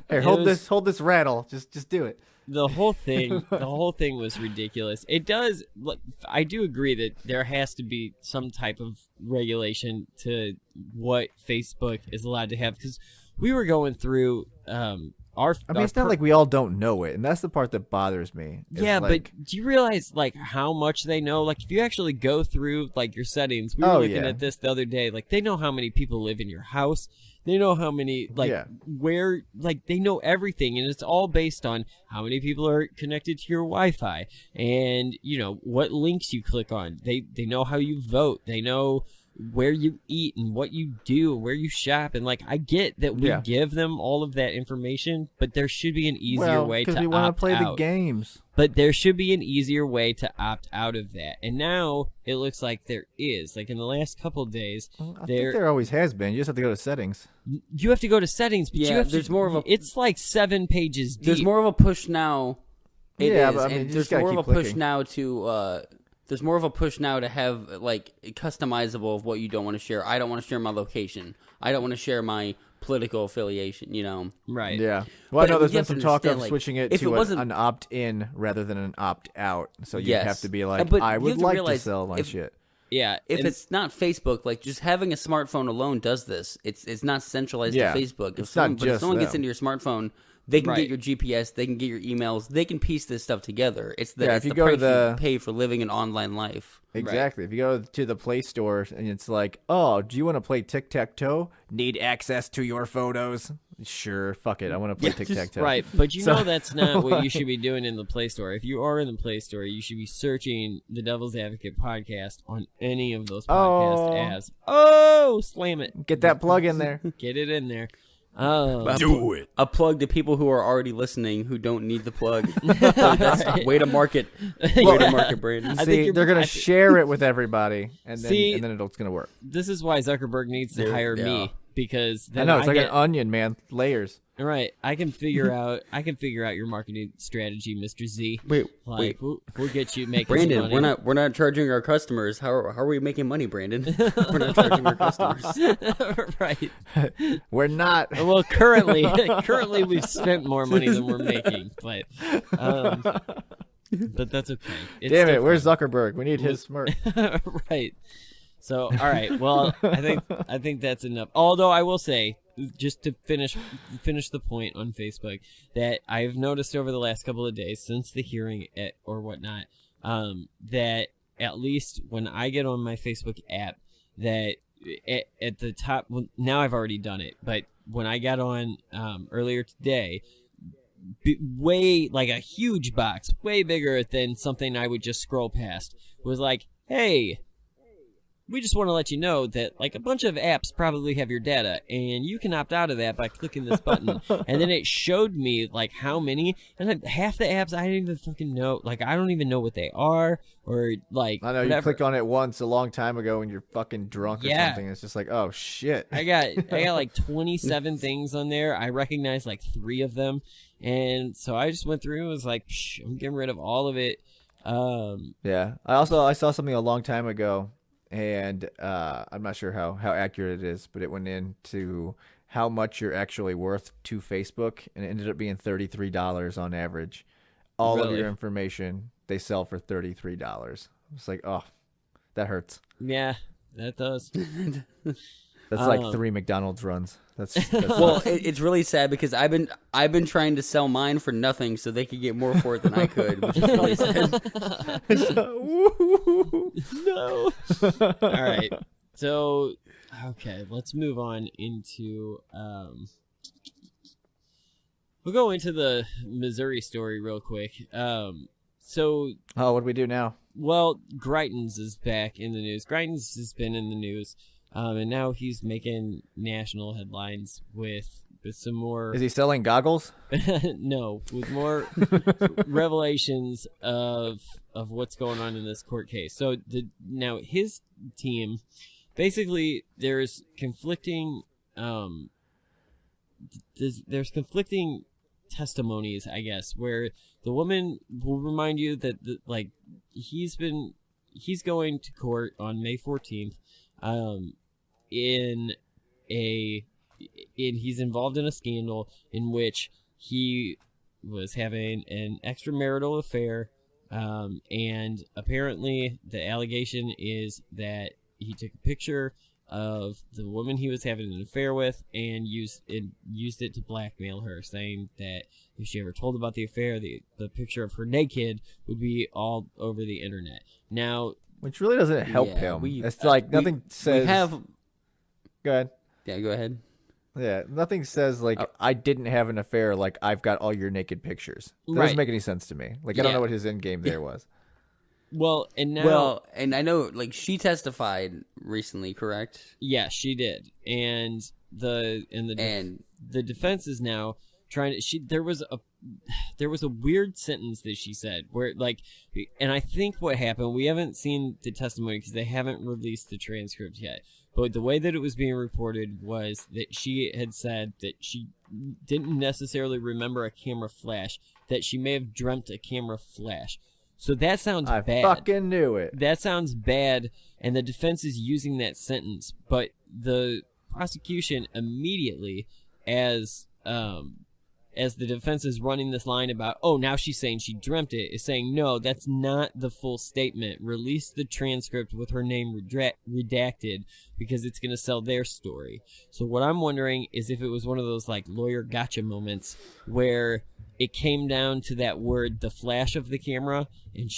Hey, hold this rattle. Just do it. The whole thing was ridiculous. It does. I do agree that there has to be some type of regulation to what Facebook is allowed to have, because we were going through it's not like we all don't know it, and that's the part that bothers me. Yeah, but do you realize like how much they know? Like if you actually go through like your settings, we were looking at this the other day. Like they know how many people live in your house. They know how many, where, like, they know everything, and it's all based on how many people are connected to your Wi-Fi, and, what links you click on. They know how you vote. They know where you eat and what you do and where you shop, and, like, I get that we give them all of that information, but there should be an easier way to opt out. Because we want to play the games. But there should be an easier way to opt out of that. And now it looks like there is. Like in the last couple of days, I think there always has been. You just have to go to settings. You have to go to settings, but there's more of a. It's like 7 pages deep. There's more of a push now. It is. But I mean, there's more of a push now to. There's more of a push now to have like customizable of what you don't want to share. I don't want to share my location. I don't want to share my political affiliation, Right. Yeah. Well, I know there's been some talk of switching it to an opt-in rather than an opt-out. So you have to be like, I would like to sell my shit. Yeah. If it's not Facebook, like just having a smartphone alone does this. It's not centralized to Facebook. If someone gets into your smartphone, they can get your GPS, they can get your emails, they can piece this stuff together. It's the price you pay for living an online life. Exactly. Right. If you go to the Play Store and it's like, "Oh, do you want to play tic-tac-toe? Need access to your photos?" Sure, fuck it. I want to play tic-tac-toe. Right, but know that's not what you should be doing in the Play Store. If you are in the Play Store, you should be searching the Devil's Advocate podcast on any of those podcast apps. Slam it. Get that plug in there. Get it in there. Do it. A plug to people who are already listening who don't need the plug. That's way to market. Way to market, Brandon. See, they're going to share it with everybody, and then it's going to work. This is why Zuckerberg needs to hire me, because I then know it's like an onion, man, layers. Right, I can figure out your marketing strategy, Mr. Z. Wait. We'll get you making Brandon, some money. we're not charging our customers. How are we making money, Brandon? We're not charging our customers. Right. We're not. Well, currently we've spent more money than we're making, but that's okay. Damn it, where's Zuckerberg? We need his smirk. Right. So, all right. Well, I think that's enough. Although I will say, just to finish the point on Facebook, that I've noticed over the last couple of days since the hearing or whatnot, that at least when I get on my Facebook app, that at the top, well, now I've already done it, but when I got on earlier today, way like a huge box, way bigger than something I would just scroll past, was like, hey, we just want to let you know that like a bunch of apps probably have your data and you can opt out of that by clicking this button. And then it showed me like how many, and like, half the apps I didn't even fucking know. Like I don't even know what they are, or like I know whatever. You clicked on it once a long time ago when you're fucking drunk or something. It's just like, oh shit. I got like 27 things on there. I recognized like 3 of them. And so I just went through and was like, I'm getting rid of all of it. Yeah. I saw something a long time ago. And I'm not sure how accurate it is, but it went into how much you're actually worth to Facebook, and it ended up being $33 on average. All of your information they sell for $33. It's like, oh, that hurts. Yeah, that does. That's like 3 McDonald's runs. That's well, it's really sad because I've been trying to sell mine for nothing so they could get more for it than I could, which is really sad. No. All right. So, okay, let's move on into we'll go into the Missouri story real quick. So, what do we do now? Well, Greitens is back in the news. Greitens has been in the news. And now he's making national headlines with some more... Is he selling goggles? No, with more revelations of what's going on in this court case. So now his team, basically, there's conflicting testimonies, I guess, where the woman will remind you that he's going to court on May 14th. He's involved in a scandal in which he was having an extramarital affair, and apparently the allegation is that he took a picture of the woman he was having an affair with and used it to blackmail her, saying that if she ever told about the affair, the picture of her naked would be all over the internet. Now, which really doesn't help him. It's like nothing says. Go ahead. Yeah, go ahead. Yeah, nothing says like I didn't have an affair. Like I've got all your naked pictures. That doesn't make any sense to me. Like I don't know what his end game there was. Well, and I know like she testified recently, correct? Yeah, she did, and the defense is now trying to. There was a weird sentence that she said where and I think what happened, we haven't seen the testimony because they haven't released the transcript yet, but the way that it was being reported was that she had said that she didn't necessarily remember a camera flash, that she may have dreamt a camera flash. So that sounds bad. I fucking knew it. That sounds bad, and the defense is using that sentence, but the prosecution immediately, as the defense is running this line about, now she's saying she dreamt it, is saying, no, that's not the full statement. Release the transcript with her name redacted because it's going to sell their story. So what I'm wondering is if it was one of those like lawyer gotcha moments where it came down to that word, the flash of the camera, and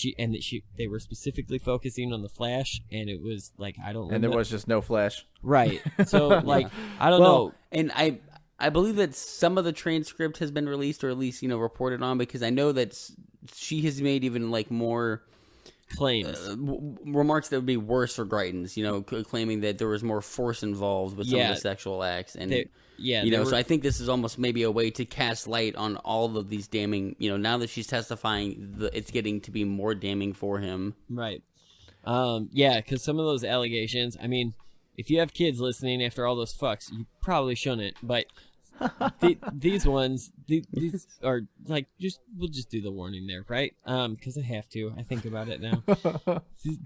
they were specifically focusing on the flash, and it was like, I don't remember. And there was just no flash. Right. So like, I don't know. And I believe that some of the transcript has been released, or at least, reported on, because I know that she has made even like more claims, remarks that would be worse for Greitens, claiming that there was more force involved with some of the sexual acts. And, so I think this is almost maybe a way to cast light on all of these damning, now that she's testifying, it's getting to be more damning for him. Right. Because some of those allegations, I mean, if you have kids listening after all those fucks, you probably shouldn't. But these ones, these are like, we'll just do the warning there, right? Because I have to. I think about it now.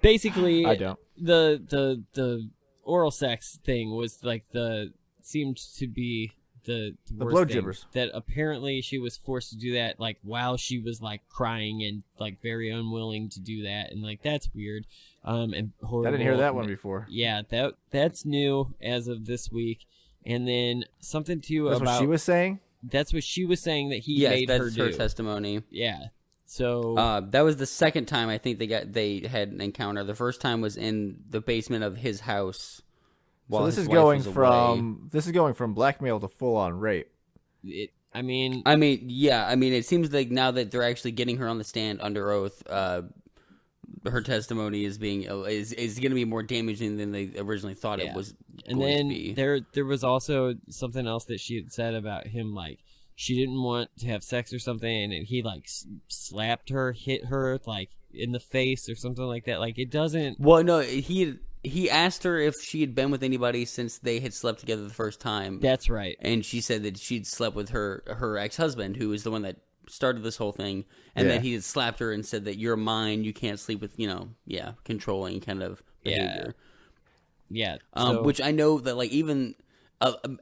Basically, I don't. The oral sex thing was like seemed to be the worst thing. Blowjibbers. That apparently she was forced to do that like while she was like crying and like very unwilling to do that, and like that's weird. And horrible. I didn't hear that one before. Yeah, that's new as of this week. And then something too That's about what she was saying? That's what she was saying that he made her do. Yes, that's her testimony. Yeah. So that was the second time I think they had an encounter. The first time was in the basement of his house. So this is going from blackmail to full on rape. I mean, it seems like now that they're actually getting her on the stand under oath, her testimony is going to be more damaging than they originally thought it was. And going then to be. there was also something else that she had said about him, like she didn't want to have sex or something, and he like slapped her, hit her like in the face or something like that. Like it doesn't. Well, no, he asked her if she had been with anybody since they had slept together the first time. That's right. And she said that she'd slept with her ex-husband, who was the one that started this whole thing, and that he had slapped her and said that you're mine, you can't sleep with, controlling kind of behavior. Yeah. Which I know that like even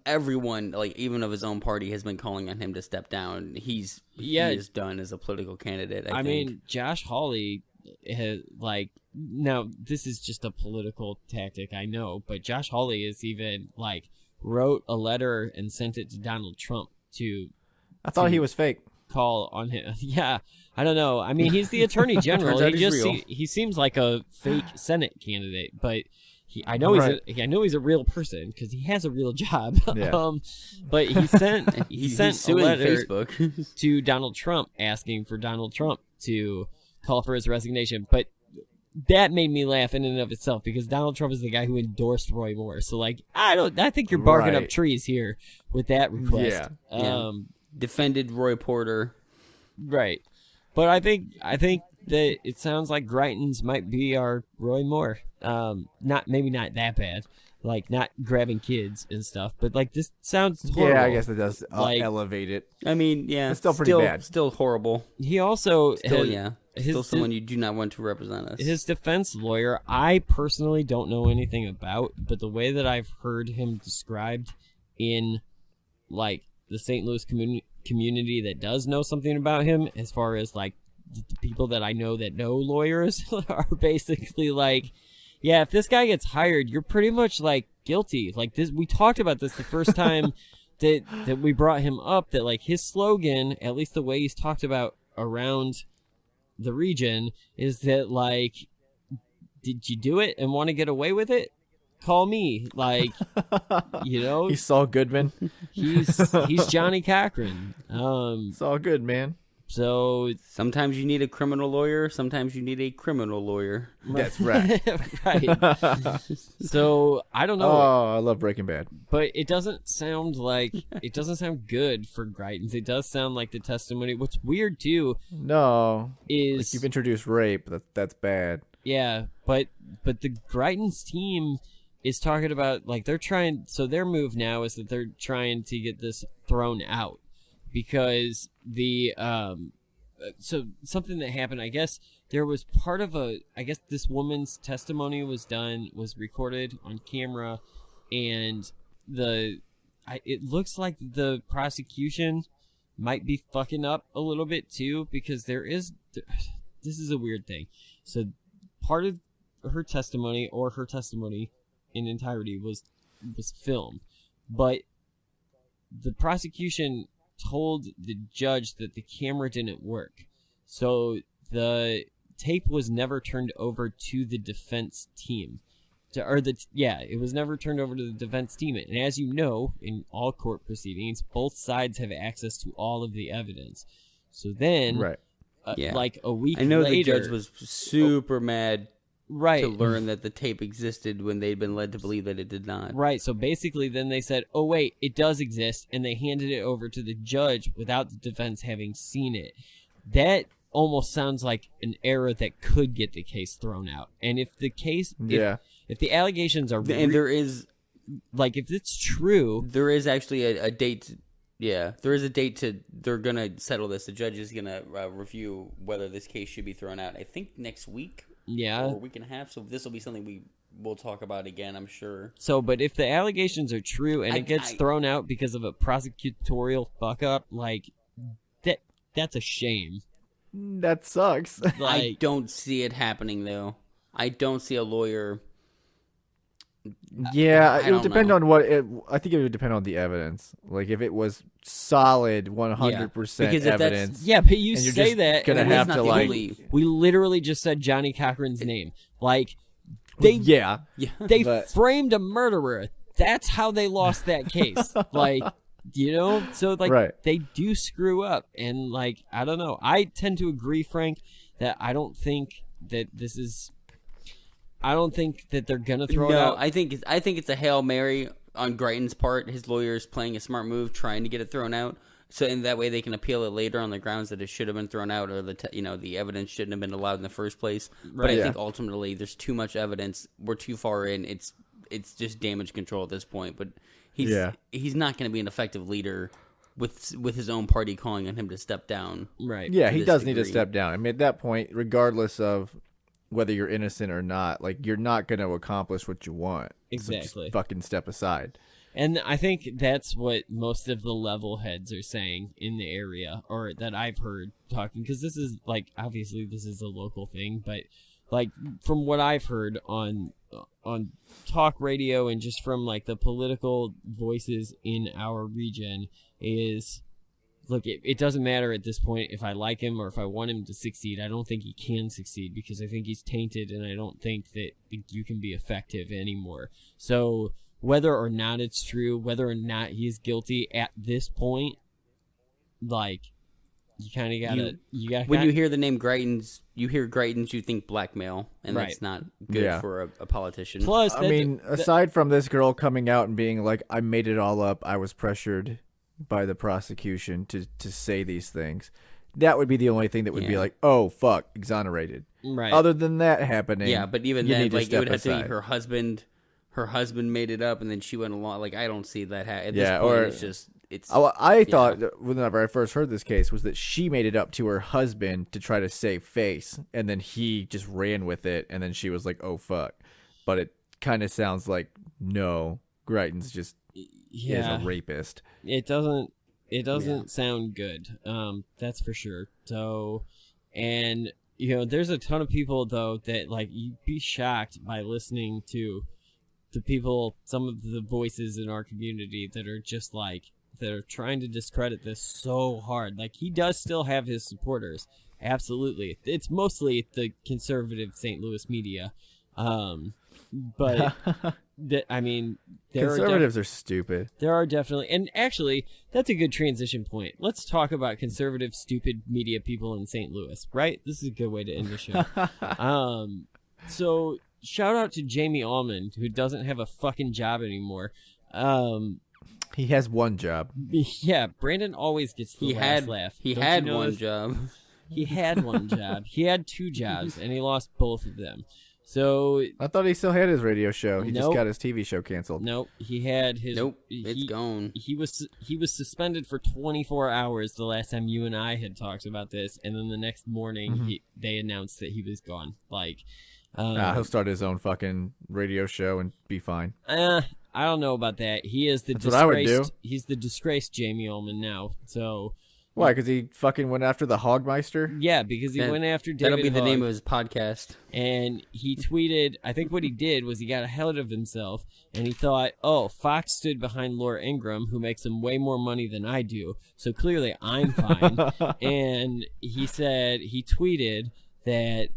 everyone, like even of his own party, has been calling on him to step down. He is done as a political candidate. I think. Mean, Josh Hawley has like, now this is just a political tactic, I know, but Josh Hawley is even like wrote a letter and sent it to Donald Trump to. I thought he was fake. Call on him. Yeah, I don't know. I mean, he's the attorney general. He seems like a fake Senate candidate, but I know he's a real person because he has a real job. Yeah. But he sent a letter Facebook to Donald Trump asking for Donald Trump to call for his resignation. But that made me laugh in and of itself because Donald Trump is the guy who endorsed Roy Moore. So like, I think you're barking up trees here with that request. Yeah. Defended Roy Porter. Right. But I think that it sounds like Greitens might be our Roy Moore. Maybe not that bad, like not grabbing kids and stuff, but like this sounds horrible. Yeah, I guess it does elevate it. I mean, yeah, it's still pretty bad. Still horrible. He also still someone you do not want to represent us. His defense lawyer, I personally don't know anything about, but the way that I've heard him described in like the St. Louis community that does know something about him, as far as like the people that I know that know lawyers are basically like, yeah, if this guy gets hired, you're pretty much like guilty. Like this, we talked about this the first time that we brought him up, that like his slogan, at least the way he's talked about around the region, is that like, did you do it and want to get away with it? Call me. Like, he's Saul Goodman. He's Johnny Cochran. Saul good, man. So sometimes you need a criminal lawyer, sometimes you need a criminal lawyer. That's right. Right. So I don't know. Oh, I love Breaking Bad. But it doesn't sound good for Greitens. It does sound like the testimony. What's weird too. No. Is like you've introduced rape. That's bad. Yeah, but the Greitens team is talking about like they're trying. So their move now is that they're trying to get this thrown out. Because so something that happened, I guess there was part of this woman's testimony was recorded on camera, and it looks like the prosecution might be fucking up a little bit too, because this is a weird thing. So part of her testimony in entirety was filmed, but the prosecution told the judge that the camera didn't work, so the tape was never turned over to the defense team. It was never turned over to the defense team. And as you know, in all court proceedings, both sides have access to all of the evidence. So then, like a week later, I know the judge was super mad. Right. To learn that the tape existed when they'd been led to believe that it did not. Right. So basically then they said, oh, wait, it does exist. And they handed it over to the judge without the defense having seen it. That almost sounds like an error that could get the case thrown out. And if the case, if the allegations are and there is like if it's true, there is actually a date. Yeah, there is a date they're gonna settle this. The judge is gonna review whether this case should be thrown out. I think next week. Yeah, or a week and a half. So this will be something we'll talk about again, I'm sure. So, but if the allegations are true and it gets thrown out because of a prosecutorial fuck up, like that's a shame. That sucks. I don't see it happening though. I don't see a lawyer. Yeah, it would depend on I think it would depend on the evidence. Like if it was solid 100% evidence. Yeah, but you say that gonna have to like. We literally just said Johnny Cochran's name. Like they framed a murderer. That's how they lost that case. Like, you know, so like they do screw up, and like I don't know. I tend to agree, Frank, that I don't think that this is. I don't think that they're gonna throw it out. I think it's a Hail Mary on Greitens' part. His lawyer is playing a smart move, trying to get it thrown out, so in that way they can appeal it later on the grounds that it should have been thrown out, or the evidence shouldn't have been allowed in the first place. But I think ultimately there's too much evidence. We're too far in. It's just damage control at this point. But he's not going to be an effective leader with his own party calling on him to step down. Right. Yeah, he does need to step down. I mean, at that point, regardless of whether you're innocent or not, like you're not going to accomplish what you want. Exactly. So just fucking step aside. And I think that's what most of the level heads are saying in the area, or that I've heard talking, because this is like, obviously this is a local thing, but like from what I've heard on talk radio and just from like the political voices in our region is, look, it doesn't matter at this point if I like him or if I want him to succeed. I don't think he can succeed because I think he's tainted, and I don't think that you can be effective anymore. So whether or not it's true, whether or not he's guilty at this point, like, you kind of gotta... When you hear the name Greitens, you think blackmail, and that's not good for a politician. Plus, I mean, aside from this girl coming out and being like, I made it all up, I was pressured by the prosecution to say these things, that would be the only thing that would be like, oh, fuck, exonerated. Right. Other than that happening, but even then, like, it would have to be her husband made it up, and then she went along. Like, I don't see that at this point. I thought whenever I first heard this case was that she made it up to her husband to try to save face, and then he just ran with it, and then she was like, oh, fuck. But it kind of sounds like, no, Greitens just is a rapist. It doesn't sound good. That's for sure. So, and you know, there's a ton of people though that like you'd be shocked by listening to the people, some of the voices in our community that are just like, that are trying to discredit this so hard. Like, he does still have his supporters. Absolutely. It's mostly the conservative St. Louis media. But I mean, conservatives are stupid. There are definitely, and actually, that's a good transition point. Let's talk about conservative, stupid media people in St. Louis, right? This is a good way to end the show. So shout out to Jamie Allman, who doesn't have a fucking job anymore. He has one job. Yeah, Brandon always gets the last laugh. He had one job. He had one job. He had two jobs, and he lost both of them. So I thought he still had his radio show. He just got his TV show canceled. Nope, he had his. Nope, it's gone. He was suspended for 24 hours the last time you and I had talked about this, and then the next morning they announced that he was gone. Like, he'll start his own fucking radio show and be fine. I don't know about that. He is the That's what I would do. He's the disgraced Jamie Ullman now. So why? Because he fucking went after the Hogmeister? Yeah, because he went after David That'll be the Hogg, name of his podcast. And he tweeted, I think what he did was he got ahead of himself, and he thought, oh, Fox stood behind Laura Ingraham, who makes him way more money than I do, so clearly I'm fine. And he tweeted that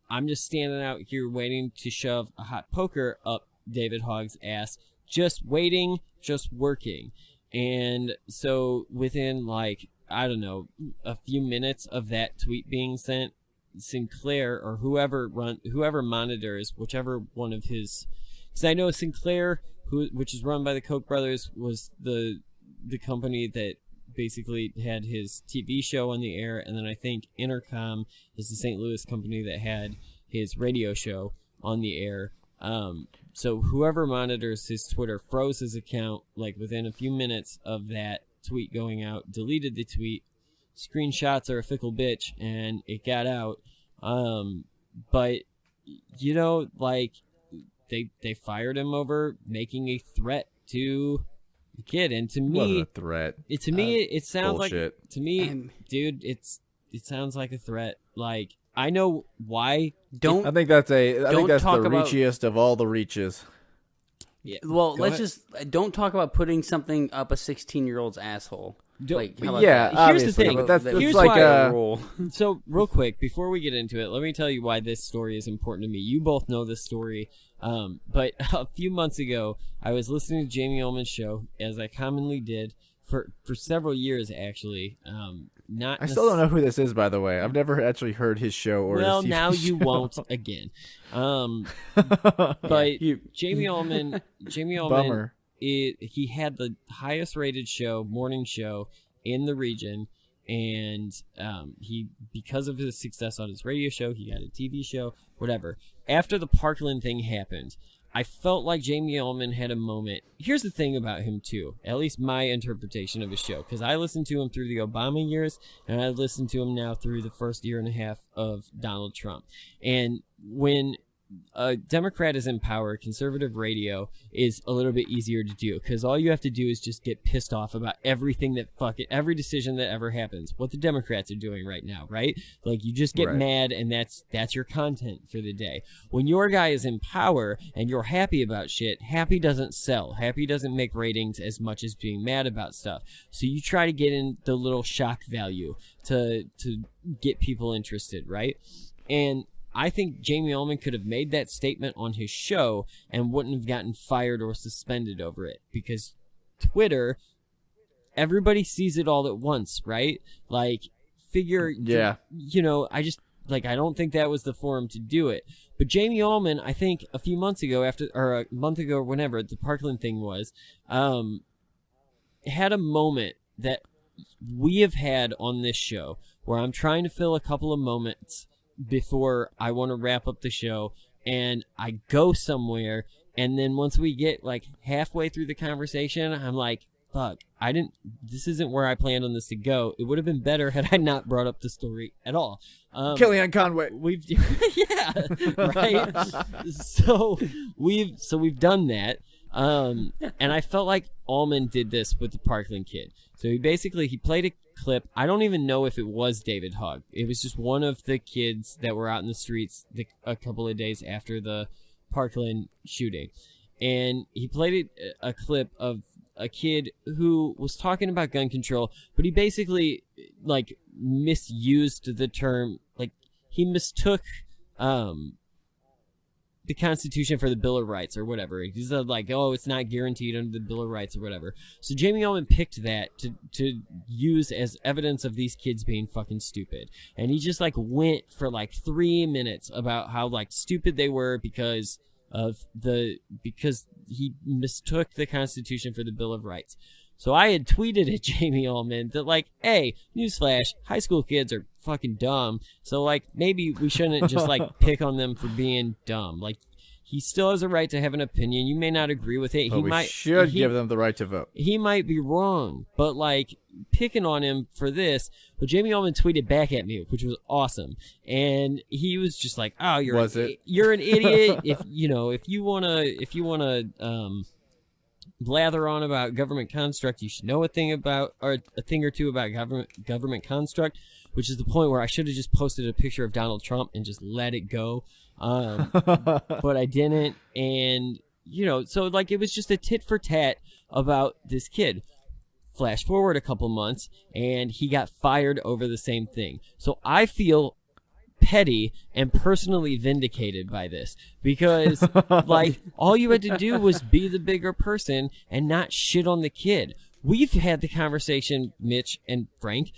I'm just standing out here waiting to shove a hot poker up David Hogg's ass, just waiting, just working. And so within, like, I don't know, a few minutes of that tweet being sent, Sinclair or whoever monitors whichever one of his, because I know Sinclair, which is run by the Koch brothers, was the company that basically had his TV show on the air, and then I think Intercom is the St. Louis company that had his radio show on the air. So whoever monitors his Twitter froze his account like within a few minutes of that tweet going out, deleted the tweet. Screenshots are a fickle bitch, and it got out. But like they fired him over making a threat to the kid, and to me, wasn't a threat. It sounds bullshit. like to me, dude. It sounds like a threat. Like I know why. I think that's the reachiest of all the reaches. Yeah. Well, don't talk about putting something up a 16-year-old's asshole. Like, here's the thing. Here's like a rule. So, real quick, before we get into it, let me tell you why this story is important to me. You both know this story, but a few months ago, I was listening to Jamie Ullman's show, as I commonly did for several years, actually. I still don't know who this is, by the way. I've never actually heard his show or his TV now you show. won't again. But Jamie Ullman, Bummer. He had the highest rated morning show in the region, and he, because of his success on his radio show, he got a TV show, whatever. After the Parkland thing happened, I felt like Jamie Ullman had a moment. Here's the thing about him, too, at least my interpretation of his show, because I listened to him through the Obama years, and I listened to him now through the first year and a half of Donald Trump. And when a Democrat is in power, conservative radio is a little bit easier to do, because all you have to do is just get pissed off about everything every decision that ever happens. What the Democrats are doing right now, right? Like, you just get mad, and that's your content for the day. When your guy is in power and you're happy about shit, happy doesn't sell. Happy doesn't make ratings as much as being mad about stuff. So you try to get in the little shock value to get people interested, right? And I think Jamie Ullman could have made that statement on his show and wouldn't have gotten fired or suspended over it, because Twitter, everybody sees it all at once, right? Like, I don't think that was the forum to do it. But Jamie Ullman, I think a few months ago, or a month ago, or whenever the Parkland thing was, had a moment that we have had on this show where I'm trying to fill a couple of moments before I want to wrap up the show, and I go somewhere, and then once we get like halfway through the conversation, I'm like, fuck, this isn't where I planned on this to go. It would have been better had I not brought up the story at all. Kellyanne Conway. Right. So we've done that. And I felt like Ullman did this with the Parkland kid. So he played a clip. I don't even know if it was David Hogg. It was just one of the kids that were out in the streets a couple of days after the Parkland shooting. And he played a clip of a kid who was talking about gun control, but he basically like misused the term. Like, he mistook the Constitution for the Bill of Rights or whatever. He's like, oh, it's not guaranteed under the Bill of Rights or whatever. So Jamie Ullman picked that to use as evidence of these kids being fucking stupid. And he just like went for like 3 minutes about how like stupid they were because he mistook the Constitution for the Bill of Rights. So I had tweeted at Jamie Ullman that, like, hey, newsflash, high school kids are fucking dumb. So, like, maybe we shouldn't just, like, pick on them for being dumb. Like, he still has a right to have an opinion. You may not agree with it. But we should give them the right to vote. He might be wrong. But, like, picking on him for this, but Jamie Ullman tweeted back at me, which was awesome. And he was just like, oh, you're an idiot. If you want to blather on about government construct, you should know a thing or two about government construct, which is the point where I should have just posted a picture of Donald Trump and just let it go. But I didn't. And, so like it was just a tit for tat about this kid. Flash forward a couple months and he got fired over the same thing. So I feel petty and personally vindicated by this, because like all you had to do was be the bigger person and not shit on the kid. We've had the conversation, Mitch and Frank,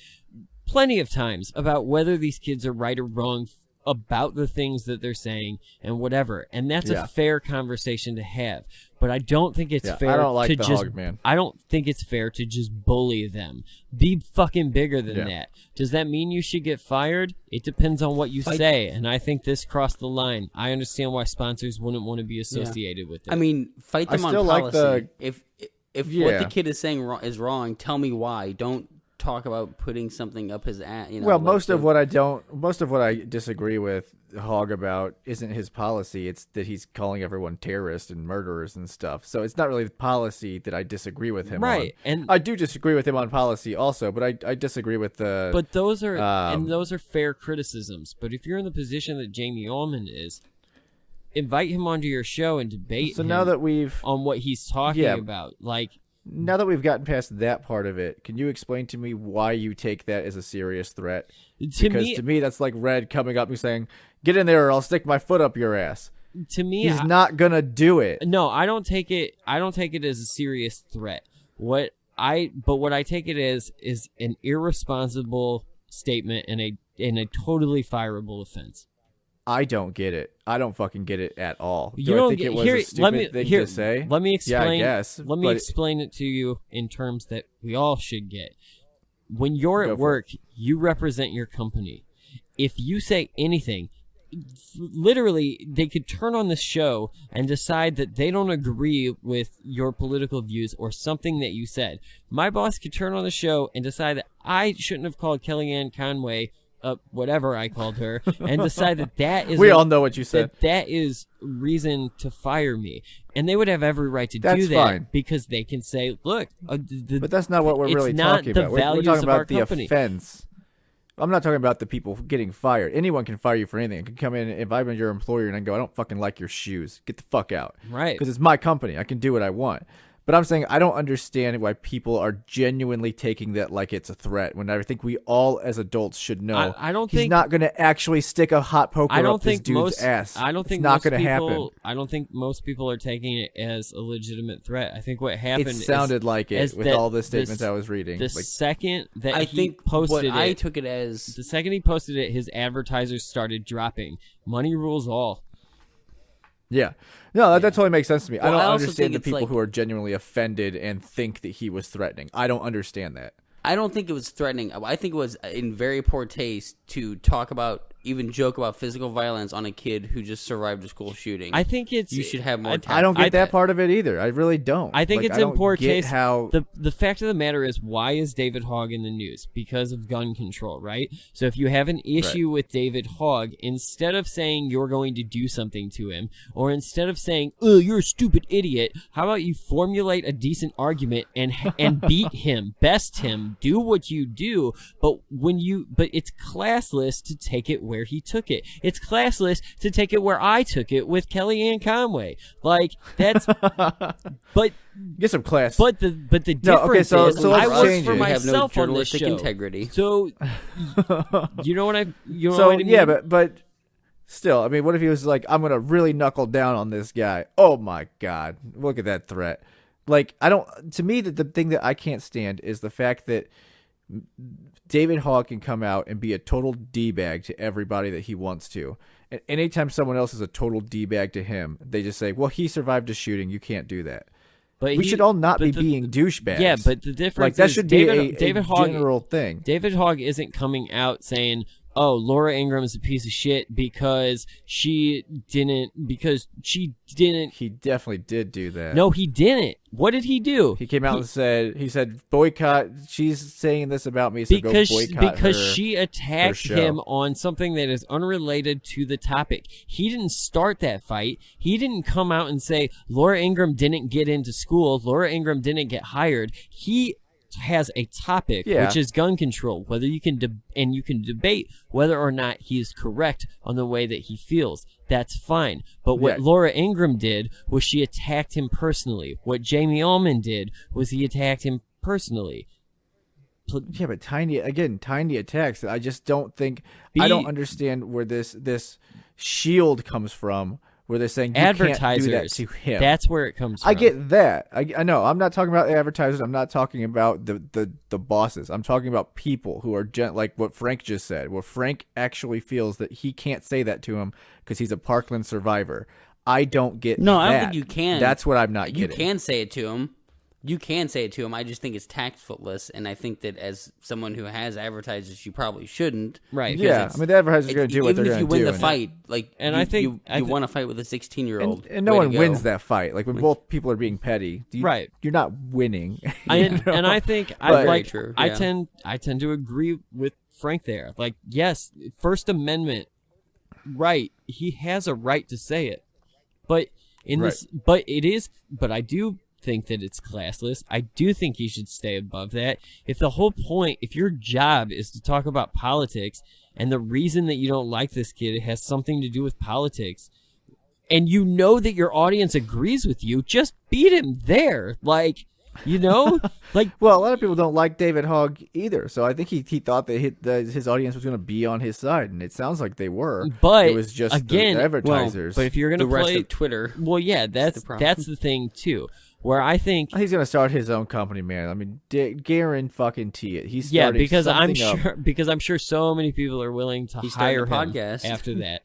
plenty of times about whether these kids are right or wrong about the things that they're saying and whatever, and that's a fair conversation to have. But I don't think it's fair. I don't like to the just. hog, man. I don't think it's fair to just bully them. Be fucking bigger than that. Does that mean you should get fired? It depends on what you say, and I think this crossed the line. I understand why sponsors wouldn't want to be associated with it. I mean, fight them on policy. Like if what the kid is saying is wrong, tell me why. Don't talk about putting something up his ass. Well, most of what I disagree with Hogg about isn't his policy. It's that he's calling everyone terrorists and murderers and stuff. So it's not really the policy that I disagree with him on. And I do disagree with him on policy also, but I disagree with the. But those are fair criticisms. But if you're in the position that Jamie Allman is, invite him onto your show and debate him now that we've on what he's talking about. Like, now that we've gotten past that part of it, can you explain to me why you take that as a serious threat? To me, that's like Red coming up and saying, "Get in there, or I'll stick my foot up your ass." To me, he's not gonna do it. No, I don't take it. I don't take it as a serious threat. What I take it as is an irresponsible statement and a totally fireable offense. I don't get it. I don't fucking get it at all. I think it was a stupid thing to say? Let me explain. Yeah, I guess. Let me explain it to you in terms that we all should get. When you're at work, you represent your company. If you say anything, literally, they could turn on the show and decide that they don't agree with your political views or something that you said. My boss could turn on the show and decide that I shouldn't have called Kellyanne Conway whatever I called her, and decide that is... We all know what you said. That is reason to fire me. And they would have every right to do that fine. Because they can say, look... but that's not what we're really talking about. We're talking about the offense. I'm not talking about the people getting fired. Anyone can fire you for anything. I can come in, if I'm your employer, and I go, I don't fucking like your shoes. Get the fuck out. Right. Because it's my company. I can do what I want. But I'm saying I don't understand why people are genuinely taking that like it's a threat, when I think we all as adults should know I don't he's think, not going to actually stick a hot poker up this dude's ass. I don't think it's not going to happen. I don't think most people are taking it as a legitimate threat. I think what happened sounded like it with all the statements I was reading. The second that I he think posted what I took it as... The second he posted it, his advertisers started dropping. Money rules all. Yeah. No, that totally makes sense to me. Well, I don't understand the people who are genuinely offended and think that he was threatening. I don't understand that. I don't think it was threatening. I think it was in very poor taste to talk about, even joke about physical violence on a kid who just survived a school shooting. I think it's... You should have more tact. I don't get that part of it either. I really don't. I think it's in poor taste. How... The fact of the matter is, why is David Hogg in the news? Because of gun control, right? So if you have an issue with David Hogg, instead of saying you're going to do something to him, or instead of saying, oh, you're a stupid idiot, how about you formulate a decent argument and beat him, best him, do what you do, but it's classless to take it where he took it. It's classless to take it where I took it with Kellyanne Conway. Like, that's but get some class. But the difference is I work for myself on this show. Integrity. So you know what I mean? Yeah, but still, I mean, what if he was like, I'm gonna really knuckle down on this guy? Oh my God, look at that threat. Like, to me, the thing that I can't stand is the fact that David Hogg can come out and be a total D-bag to everybody that he wants to. And anytime someone else is a total D-bag to him, they just say, well, he survived a shooting. You can't do that. But we should all not be being douchebags. Yeah, but the difference that should be David a Hogg, general thing. David Hogg isn't coming out saying, oh, Laura Ingraham is a piece of shit because she didn't. He definitely did do that. No, he didn't. What did he do? He came out and said, boycott. She's saying this about me, so go boycott because her, she attacked him on something that is unrelated to the topic. He didn't start that fight. He didn't come out and say Laura Ingraham didn't get into school. Laura Ingraham didn't get hired. He has a topic, which is gun control. Whether you can you can debate whether or not he is correct on the way that he feels. That's fine. But what Laura Ingraham did was she attacked him personally. What Jamie Allman did was he attacked him personally. Yeah, but tiny attacks. I just don't think I don't understand where this shield comes from where they're saying you advertisers, can't do that to him. That's where it comes from. I get that. I know. I'm not talking about advertisers. I'm not talking about the bosses. I'm talking about people who are like what Frank just said, where Frank actually feels that he can't say that to him because he's a Parkland survivor. I don't get No, that. I don't think you can. That's what I'm not getting. You can say it to him. You can say it to him. I just think it's tactfulness, and I think that as someone who has advertisers, you probably shouldn't. Right. Yeah, I mean, the advertisers are going to do what they're going to do. Even if you win the fight, like, and you, I think you want to fight with a 16-year-old. And no one wins that fight. Like, when both people are being petty, right? You're not winning. And I think true. I tend to agree with Frank there. Like, yes, First Amendment, right? He has a right to say it, but but I do think that it's classless. I do think he should stay above that. If your job is to talk about politics, and the reason that you don't like this kid has something to do with politics, and you know that your audience agrees with you, just beat him there. Like, well, a lot of people don't like David Hogg either. So I think he thought that his audience was going to be on his side, and it sounds like they were. But it was just the advertisers. But if you're going to play rest of Twitter, well, yeah, that's the thing too. Where I think he's going to start his own company, man. I mean, guarantee it. He's because I'm sure so many people are willing to hire him podcast after that.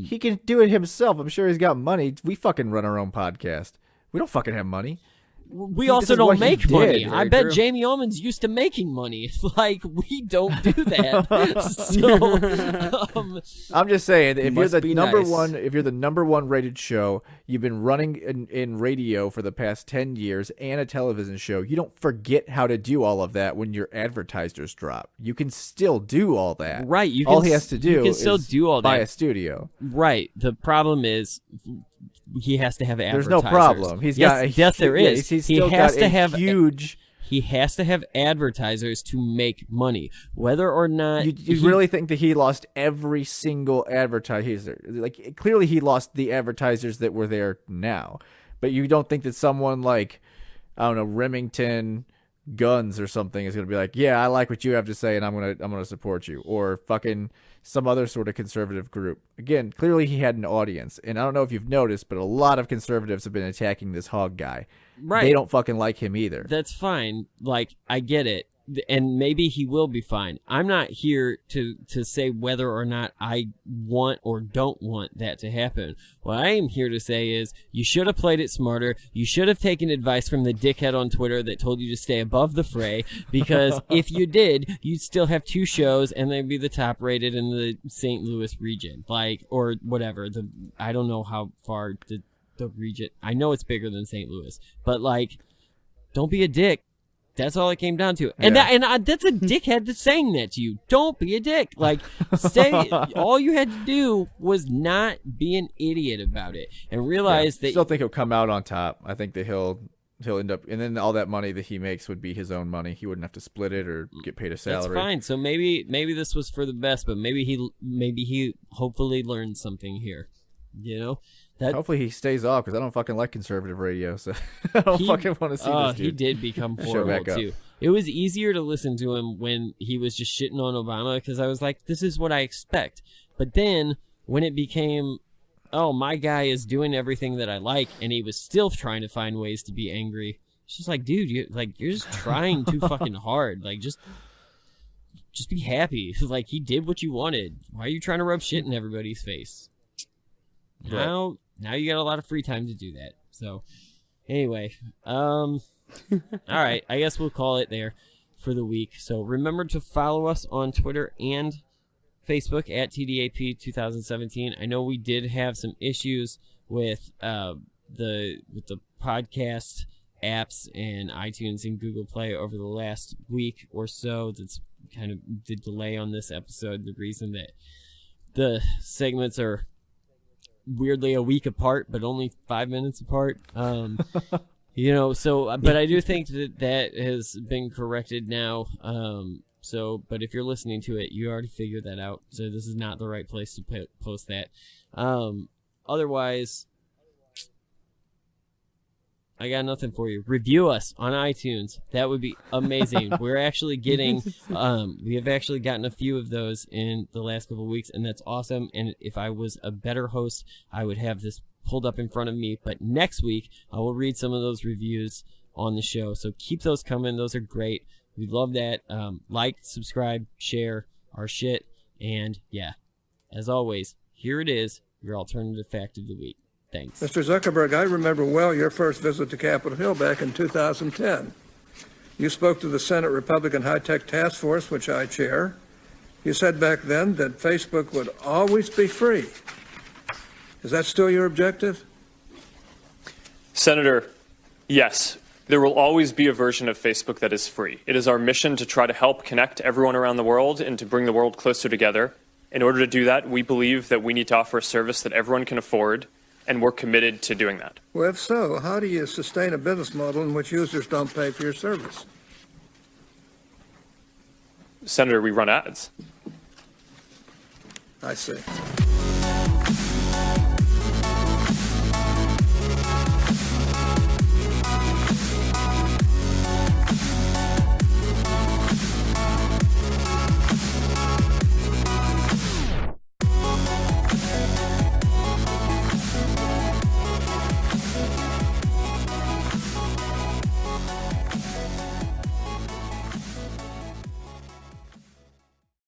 He can do it himself. I'm sure he's got money. We fucking run our own podcast. We don't fucking have money. We also don't make money. I bet true. Jamie Allman's used to making money. Like, we don't do that. So, I'm just saying, if you're the number nice. one, if you're the number one rated show, you've been running in radio for the past 10 years and a television show, you don't forget how to do all of that when your advertisers drop. You can still do all that. Right. All he has to do is still do all buy that. a studio. Right. The problem is he has to have advertisers. There's no problem. There is. He's still got a huge. He has to have advertisers to make money, whether or not. You really think that he lost every single advertiser? Like, clearly he lost the advertisers that were there now, but you don't think that someone like, I don't know, Remington Guns or something is going to be like, yeah, I like what you have to say, and I'm gonna support you, or fucking some other sort of conservative group. Again, clearly he had an audience, and I don't know if you've noticed, but a lot of conservatives have been attacking this Hogg guy. Right. They don't fucking like him either. That's fine. Like, I get it. And maybe he will be fine. I'm not here to say whether or not I want or don't want that to happen. What I am here to say is you should have played it smarter. You should have taken advice from the dickhead on Twitter that told you to stay above the fray, because if you did, you'd still have two shows and they'd be the top rated in the St. Louis region. Like, or whatever. I don't know how far the region. I know it's bigger than St. Louis, but like, don't be a dick. That's all it came down to. And that's a dickhead that's saying that to you. Don't be a dick. Like, all you had to do was not be an idiot about it and realize that. I still think he'll come out on top. I think that he'll end up, and then all that money that he makes would be his own money. He wouldn't have to split it or get paid a salary. That's fine. So maybe this was for the best, but maybe he hopefully learned something here. Hopefully he stays off, because I don't fucking like conservative radio, so I don't fucking want to see this dude. He did become horrible too. It was easier to listen to him when he was just shitting on Obama, because I was like, this is what I expect. But then when it became, oh, my guy is doing everything that I like, and he was still trying to find ways to be angry. It's just like, dude, you're just trying too fucking hard. Like, just be happy. Like, he did what you wanted. Why are you trying to rub shit in everybody's face? Now you got a lot of free time to do that. So, anyway, all right, I guess we'll call it there for the week. So remember to follow us on Twitter and Facebook at TDAP 2017. I know we did have some issues with the podcast apps and iTunes and Google Play over the last week or so. That's kind of the delay on this episode. The reason that the segments are weirdly a week apart, but only 5 minutes apart. But I do think that has been corrected now. But if you're listening to it, you already figured that out. So this is not the right place to post that. Otherwise, I got nothing for you. Review us on iTunes. That would be amazing. We're actually getting, we have actually gotten a few of those in the last couple of weeks, and that's awesome. And if I was a better host, I would have this pulled up in front of me. But next week, I will read some of those reviews on the show. So keep those coming. Those are great. We love that. Like, subscribe, share our shit. And yeah, as always, here it is, your alternative fact of the week. Thanks. Mr. Zuckerberg, I remember well your first visit to Capitol Hill back in 2010. You spoke to the Senate Republican High-Tech Task Force, which I chair. You said back then that Facebook would always be free. Is that still your objective? Senator, yes. There will always be a version of Facebook that is free. It is our mission to try to help connect everyone around the world and to bring the world closer together. In order to do that, we believe that we need to offer a service that everyone can afford, and we're committed to doing that. Well, if so, how do you sustain a business model in which users don't pay for your service? Senator, we run ads. I see.